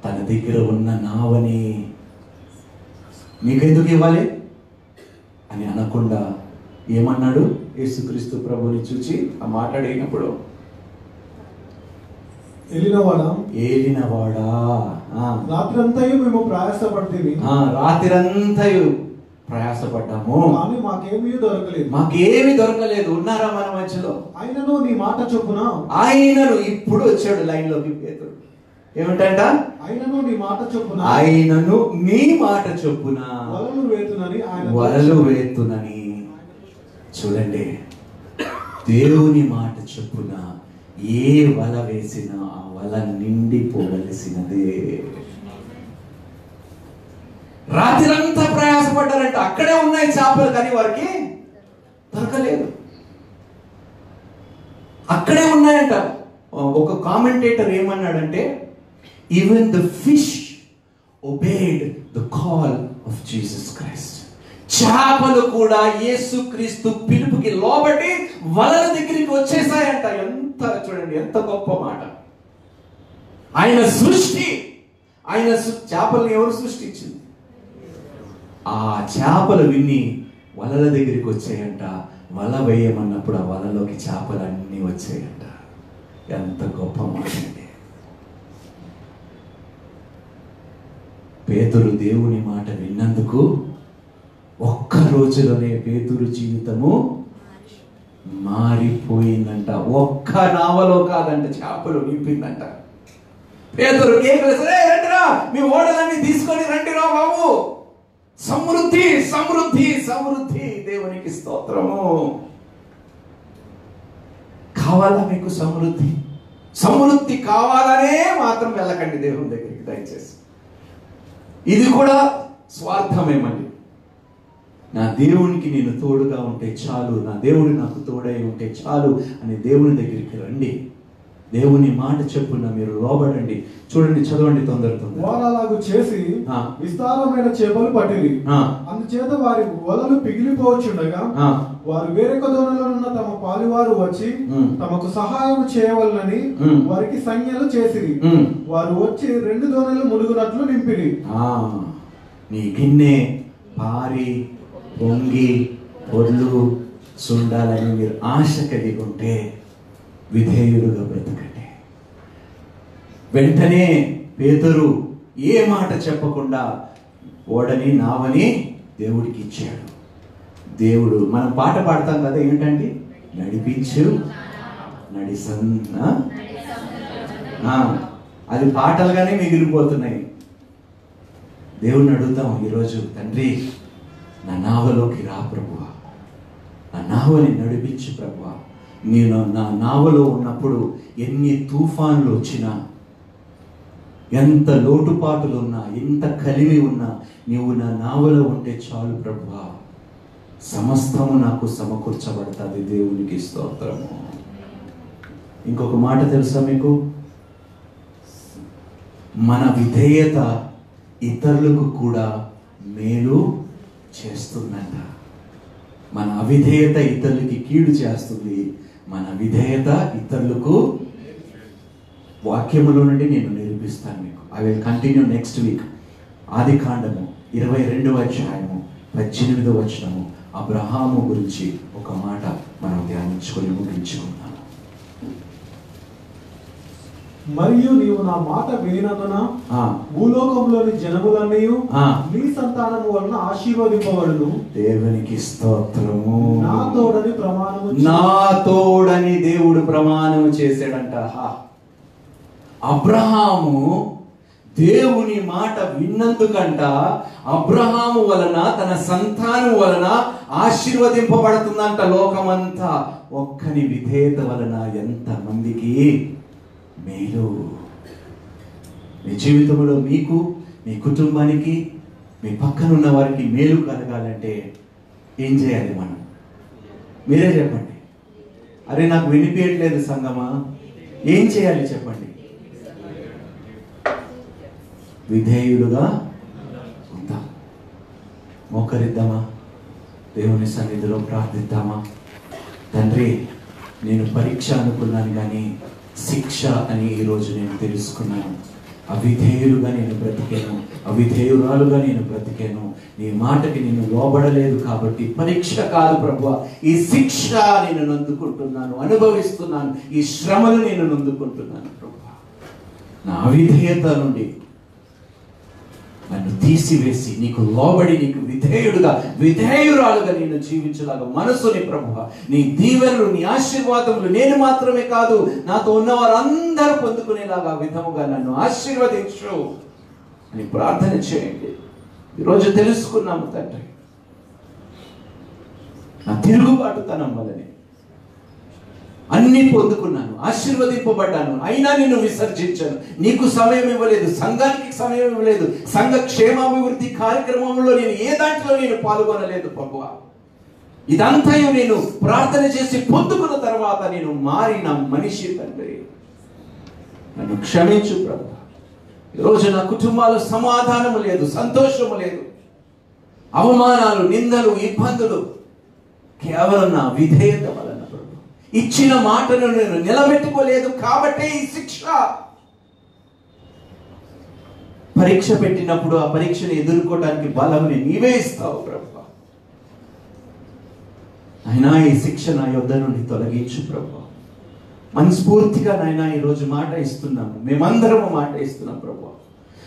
తన దగ్గర ఉన్న నావని నీకెందుకు ఇవ్వాలి అని అనకుండా ఏమన్నాడు? యేసుక్రీస్తు ప్రభుని చూచి ఆ మాట్లాడినప్పుడు, ఏలినవాడా రాత్రంతయు మేము ప్రయాసపడ్డాము, మాకేమీ దొరకలేదు. ఉన్నారా మన మధ్యలో? ఆయనను నీ మాట చొప్పున, ఆయనను ఇప్పుడు వచ్చాడు లైన్ లోకి పేతురు. ఏమిటంట? ఆయనను నీ మాట చొప్పున, ఆయనను నీ మాట చొప్పున వలలు వేతునని. చూడండి, దేవుని మాట చొప్పున ఏ వల వేసినా ఆ వల నిండిపోవలసినదే. రాత్రంతా ప్రయాసపడ్డారంట. అక్కడే ఉన్నాయి చేపలు, కానీ వారికి దొరకలేదు. అక్కడే ఉన్నాయంట. ఒక కామెంటేటర్ ఏమన్నాడంటే, even the fish obeyed the call of Jesus Christ. చేపలు కూడా యేసుక్రీస్తు పిలుపుకి లోబడి వలల దగ్గరికి వచ్చేసాయంట. ఎంత చూడండి, ఎంత గొప్ప మాట. ఆయన సృష్టి, ఆయన చేపలను ఎవరు సృష్టించింది? ఆ చేపలు విని వలల దగ్గరికి వచ్చాయంట. వల వేయమన్నప్పుడు ఆ వలలోకి చేపలు అన్నీ వచ్చాయంట. ఎంత గొప్ప మాట అండి. పేతురు దేవుని మాట విన్నందుకు ఒక్క రోజులోనే పేతురు జీవితము మారిపోయిందంట. ఒక్క నావలో కాదంట, చేపలు నింపిందంట. పేతురు కేకలు, రండిరా, మీ ఓడలన్నీ తీసుకొని రండిరా బాబు, సమృద్ధి సమృద్ధి సమృద్ధి. దేవునికి స్తోత్రము. కావాలా మీకు సమృద్ధి? సమృద్ధి కావాలనే మాత్రం వెళ్ళకండి దేవుని దగ్గరికి దయచేసి. ఇది కూడా స్వార్థమే. మళ్ళీ నా దేవునికి నేను తోడుగా ఉంటే చాలు, నా దేవుడు నాకు తోడై ఉంటే చాలు అని దేవుని దగ్గరికి రండి. దేవుని మాట చెప్పున మీరు లోబడండి. చూడండి, చదవండి తొందర. వారు అలాగూ చేసి విస్తారమైన చేపలు పట్టిరి. అందుచేత వారి వలలు పిగిలిపోవచ్చుండగా వారు వేరొక దోణిలో ఉన్న తమ పాలువారు వచ్చి తమకు సహాయం చేయవలనని వారికి సంజ్ఞలు చేసిరి. వారు వచ్చి 2 దోణులు మునుగునట్లు నింపిరి. నీ గిన్నె పారి పొంగి పొర్లు సుండాలని మీరు ఆశ కలిగి ఉంటే విధేయుడుగా బ్రతకండి. వెంటనే పేతురు ఏ మాట చెప్పకుండా ఓడని నావని దేవుడికి ఇచ్చాడు. దేవుడు, మనం పాట పాడతాం కదా, ఏంటంటే నడిపించు అది పాటలుగానే మిగిలిపోతున్నాయి. దేవుడిని అడుగుతాం ఈరోజు, తండ్రి నా నావలోకి రా ప్రభువా, నా నావని నడిపించు ప్రభువా. నేను నా నావలో ఉన్నప్పుడు ఎన్ని తుఫాన్లు వచ్చినా, ఎంత లోటుపాటులు ఉన్నా, ఎంత కలిమి ఉన్నా, నీవు నా నావలో ఉంటే చాలు ప్రభువా, సమస్తము నాకు సమకూర్చబడతాది. దేవునికి స్తోత్రము. ఇంకొక మాట తెలుసా మీకు? మన విధేయత ఇతరులకు కూడా మేలు చేస్తుందంట. మన అవిధేయత ఇతరులకి కీడు చేస్తుంది, మన విధేయత ఇతరులకు. వాక్యములో నుండి నేను నిరూపిస్తాను మీకు. I will continue next week. ఆదికాండము 22వ అధ్యాయము 18వ వచనము అబ్రహాము గురించి ఒక మాట మనం ధ్యానించుకొని ముగించుకున్నాము. మరియు నీవు నా మాట వినినందున భూలోకంలోని జనములన్నీ నీ సంతానము వలన ఆశీర్వదింపబడును. దేవునికి స్తోత్రము. నా తోడని ప్రమాణము, నా తోడని దేవుడు ప్రమాణము చేశాడంట. అబ్రహాము దేవుని మాట విన్నందుకంట అబ్రహాము వలన తన సంతానం వలన ఆశీర్వదింపబడుతుందంట లోకమంతా. ఒక్కని విధేయత వలన ఎంత మందికి మేలు. మీ జీవితంలో మీకు, మీ కుటుంబానికి, మీ పక్కన ఉన్న వారికి మేలు కలగాలంటే ఏం చేయాలి మనం? మీరే చెప్పండి. అరే నాకు వినిపించట్లేదు సంగమా, ఏం చేయాలి చెప్పండి? విధేయుడుగా ఉందాం. మోకరిద్దామా? దేవుని సన్నిధిలో ప్రార్థిద్దామా? తండ్రి, నేను పరీక్ష అనుకున్నాను కానీ శిక్ష అని ఈరోజు నేను తెలుసుకున్నాను. అవిధేయులుగా నేను బ్రతికాను, అవిధేయురాలుగా నేను బ్రతికాను. నీ మాటకి నేను లోబడలేదు కాబట్టి పరీక్ష కాదు ప్రభువా, ఈ శిక్ష నేను నొందుకుంటున్నాను, అనుభవిస్తున్నాను. ఈ శ్రమను నేను నొందుకుంటున్నాను ప్రభువా. నా అవిధేయత నుండి నన్ను తీసివేసి నీకు లోబడి, నీకు విధేయుడుగా, విధేయురాలుగా నేను జీవించలాగా మనసుని ప్రభువా, నీ దీవెనలు, నీ ఆశీర్వాదములు నేను మాత్రమే కాదు, నాతో ఉన్నవారందరూ పొందుకునేలాగా విధముగా నన్ను ఆశీర్వదించు అని ప్రార్థన చేయండి. ఈరోజు తెలుసుకున్నాము తండ్రి, నా తిరుగుబాటుతనం వల్లనే అన్ని పొందుకున్నాను, ఆశీర్వదింపబడ్డాను, అయినా నిన్ను విసర్జించాను. నీకు సమయం ఇవ్వలేదు, సంఘానికి సమయం ఇవ్వలేదు, సంఘ క్షేమాభివృద్ధి కార్యక్రమంలో నేను ఏ దాంట్లో నేను పాల్గొనలేదు ప్రభువా. ఇదంతా నేను ప్రార్థన చేసి పొందుకున్న తర్వాత నేను మారిన మనిషి తండ్రి, నన్ను క్షమించు ప్రభువా. ఈరోజు నా కుటుంబాలు సమాధానము లేదు, సంతోషము లేదు, అవమానాలు, నిందలు, ఇబ్బందులు కేవలం నా విధేయత వలన. ఇచ్చిన మాటను నేను నిలబెట్టుకోలేదు కాబట్టే ఈ శిక్ష. పరీక్ష పెట్టినప్పుడు ఆ పరీక్షను ఎదుర్కోవడానికి బలముని నీవే ఇస్తావు ప్రభువా. అయినా ఈ శిక్ష నా యొద్ద నుండి తొలగించు ప్రభువా. మనస్ఫూర్తిగా నాయనా ఈరోజు మాట ఇస్తున్నాము, మేమందరము మాట ఇస్తున్నాం ప్రభువా.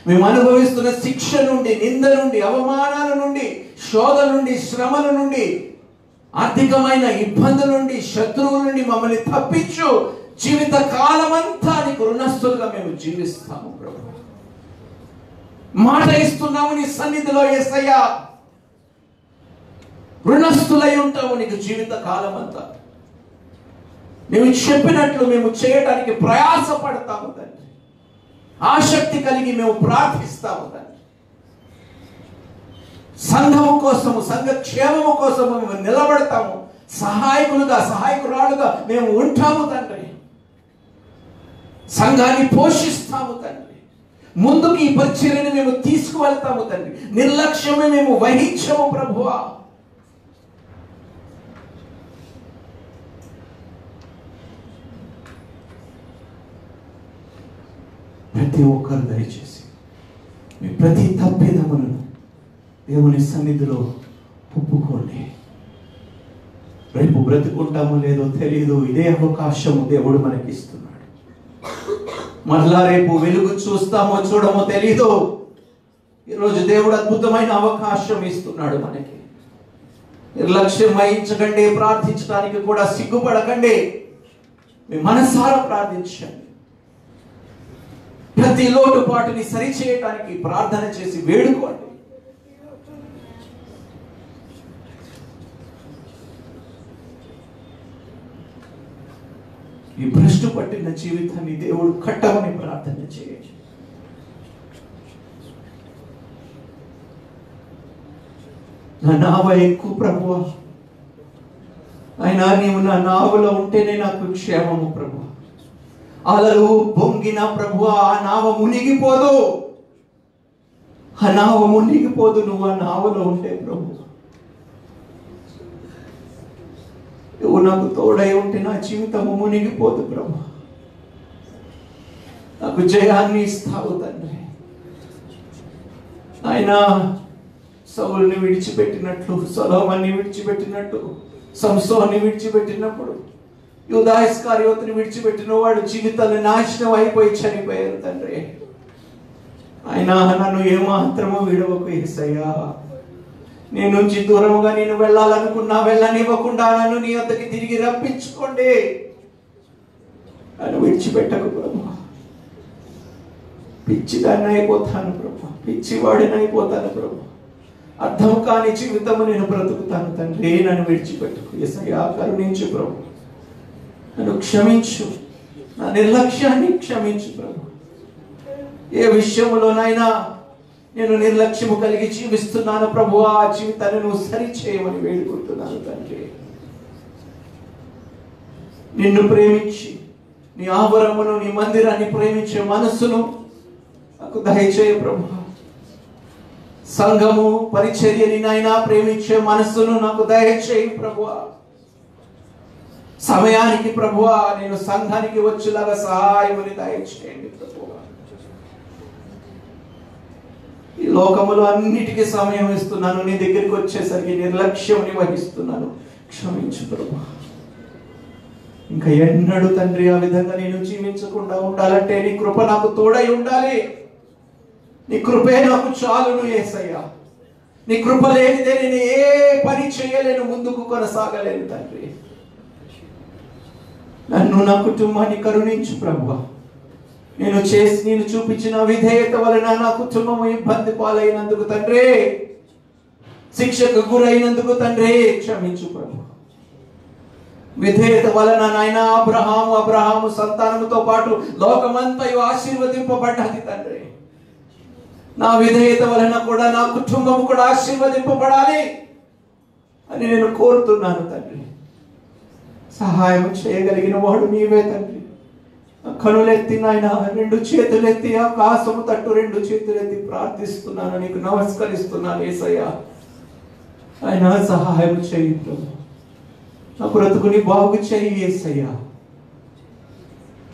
మేము అనుభవిస్తున్న శిక్ష నుండి, నింద నుండి, అవమానాల నుండి, శోధన నుండి, శ్రమల నుండి, ఆర్థికమైన ఇబ్బందుల నుండి, శత్రువుల నుండి మమ్మల్ని తప్పించు. జీవిత కాలమంతా నీకు రుణస్థులుగా మేము జీవిస్తాము ప్రభు. మాట ఇస్తున్నాము నీ సన్నిధిలో యేసయ్యా, రుణస్థులై ఉంటాము నీకు జీవిత కాలం అంతా. నువ్వు చెప్పినట్లు మేము చేయడానికి ప్రయాసపడతాము తండ్రి. ఆసక్తి కలిగి మేము ప్రార్థిస్తాము తండ్రి. సంఘము కోసము, సంఘ క్షేమము కోసము మేము నిలబడతాము. సహాయకురాలుగా మేము ఉంటాము తండ్రి. సంఘాన్ని పోషిస్తాము తండ్రి. ముందుకు ఈ పరిచర్యను మేము తీసుకువెళ్తాము తండ్రి. నిర్లక్ష్యమే మేము వహించము ప్రభువా. ప్రతి ఒక్కరు దయచేసి మీ ప్రతి తప్పిదములను దేవుని సన్నిధిలో ఒప్పుకోండి. రేపు బ్రతుకుంటామో లేదో తెలియదు. ఇదే అవకాశము దేవుడు మనకి ఇస్తున్నాడు. మరలా రేపు వెలుగు చూస్తామో చూడమో తెలీదు. ఈరోజు దేవుడు అద్భుతమైన అవకాశం ఇస్తున్నాడు మనకి. నిర్లక్ష్యం వహించకండి. ప్రార్థించడానికి కూడా సిగ్గుపడకండి. మీ మనసారా ప్రార్థించండి. ప్రతి లోటుపాటుని సరిచేయటానికి ప్రార్థన చేసి వేడుకోండి. ఈ భ్రష్టు పట్టిన జీవితాన్ని దేవుడు కట్టమని ప్రార్థన చేయండి. నా నావ ఎక్కువ ప్రభువా, అయినా నీవు నా నావలో ఉంటేనే నాకు క్షేమము ప్రభువా. అలలు బొంగిన ప్రభువా ఆ నావ మునిగిపోదు. ఆ నావ మునిగిపోదు నువ్వు ఆ నావలో ఉంటే ప్రభు. నువ్వు నాకు తోడై ఉంటే నా జీవితము మునిగిపోదు ప్రభు. నాకు జయాన్ని ఇస్తావు తండ్రి. ఆయన సౌలుని విడిచిపెట్టినట్లు, సొలొమోన్ని విడిచిపెట్టినట్టు, సంసోన్ని విడిచిపెట్టినప్పుడు, యూదా ఇస్కరియోతుని విడిచిపెట్టిన వాడు జీవితాలు నాశనం అయిపోయి చనిపోయారు తండ్రి. ఆయన నన్ను ఏమాత్రము విడవకు యేసయ్యా. నీ నుంచి దూరముగా నేను వెళ్ళాలనుకున్నా వెళ్ళనివ్వకుండా నన్ను నీ వద్దకి తిరిగి రప్పించుకోండి. నన్ను విడిచిపెట్టకు ప్రభు. పిచ్చిదాన్ని అయిపోతాను ప్రభు. పిచ్చివాడిని అయిపోతాను ప్రభు. అర్థం కాని జీవితము నేను బ్రతుకుతాను తండ్రి. నన్ను విడిచిపెట్టకు యేసయ్యా. కరుణించు ప్రభు. నన్ను క్షమించు. నా నిర్లక్ష్యాన్ని క్షమించు ప్రభు. ఏ విషయంలోనైనా నేను నిర్లక్ష్యము కలిగి జీవిస్తున్నాను ప్రభు. ఆ జీవితాన్ని నువ్వు సరిచేయమని వేడుకుంటున్నాను తండ్రి. నిన్ను ప్రేమించి నీ ఆవరమును, నీ మందిరాన్ని ప్రేమించే మనస్సును నాకు దయచేయ ప్రభు. సంఘము పరిచర్యని నాయనా ప్రేమించే మనస్సును నాకు దయచేయి ప్రభు. సమయానికి ప్రభువా నేను సంఘానికి వచ్చేలాగా సహాయముని దయచేయండి ప్రభు. ఈ లోకములో అన్నిటికీ సమయం ఇస్తున్నాను, నీ దగ్గరికి వచ్చేసరికి నిర్లక్ష్యం వహిస్తున్నాను. క్షమించు ప్రభు. ఇంకా ఎన్నడూ తండ్రి ఆ విధంగా నేను జీవించకుండా ఉండాలంటే నీ కృప నాకు తోడై ఉండాలి. నీ కృపే నాకు చాలును యేసయ్యా. నీ కృప లేనిదే నేను ఏ పని చేయలేను, ముందుకు కొనసాగలేను తండ్రి. నన్ను, నా కుటుంబాన్ని కరుణించు ప్రభువా. నేను చూపించిన విధేయత వలన నా కుటుంబం ఇబ్బంది పాలైనందుకు తండ్రి, శిక్షకు గురైనందుకు తండ్రి క్షమించు ప్రభు. విధేయత వలన నాయన అబ్రహాము సంతానముతో పాటు లోకమంతయు ఆశీర్వదింపబడ్డది తండ్రి. నా విధేయత వలన కూడా నా కుటుంబం కూడా ఆశీర్వదింపబడాలి అని నేను కోరుతున్నాను తండ్రి. సహాయం చేయగలిగిన వాడు నీవే తండ్రి. కనులెత్తి నాయన, రెండు చేతులెత్తి ఆకాశము తట్టు రెండు చేతులెత్తి ప్రార్థిస్తున్నాను, నీకు నమస్కరిస్తున్నాను యేసయ్యా. ఆయన సహాయం చేయి ప్రభు. నా బ్రతుకుని బాగు చేయి యేసయ్యా.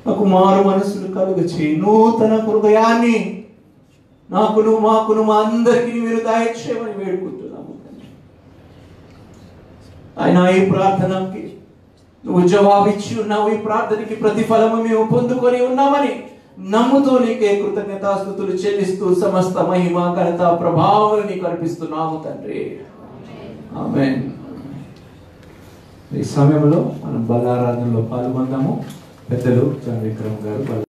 నాకు మారు మనసును కలుగ చేయి. నూతన హృదయాన్ని నాకును మాకును మా అందరికీ మీరు దయచేయమని వేడుకుంటున్నాము తండ్రి. ఆయన ఈ ప్రార్థనకి నువ్వు జవాబిచ్చి ఉన్నావు. ఈ ప్రార్థనకి ప్రతిఫలము మేము పొందుకొని ఉన్నామని నమ్ముతూ నీకే కృతజ్ఞతాస్తుతులు చెల్లిస్తూ సమస్త మహిమ ఘనత ప్రభావం నీకు అర్పిస్తున్నాము తండ్రి. ఆమేన్. ఈ సమయంలో మనం బలారాధనలో పాల్గొందాము. పెద్దలు జాన్ విక్రమ్ గారు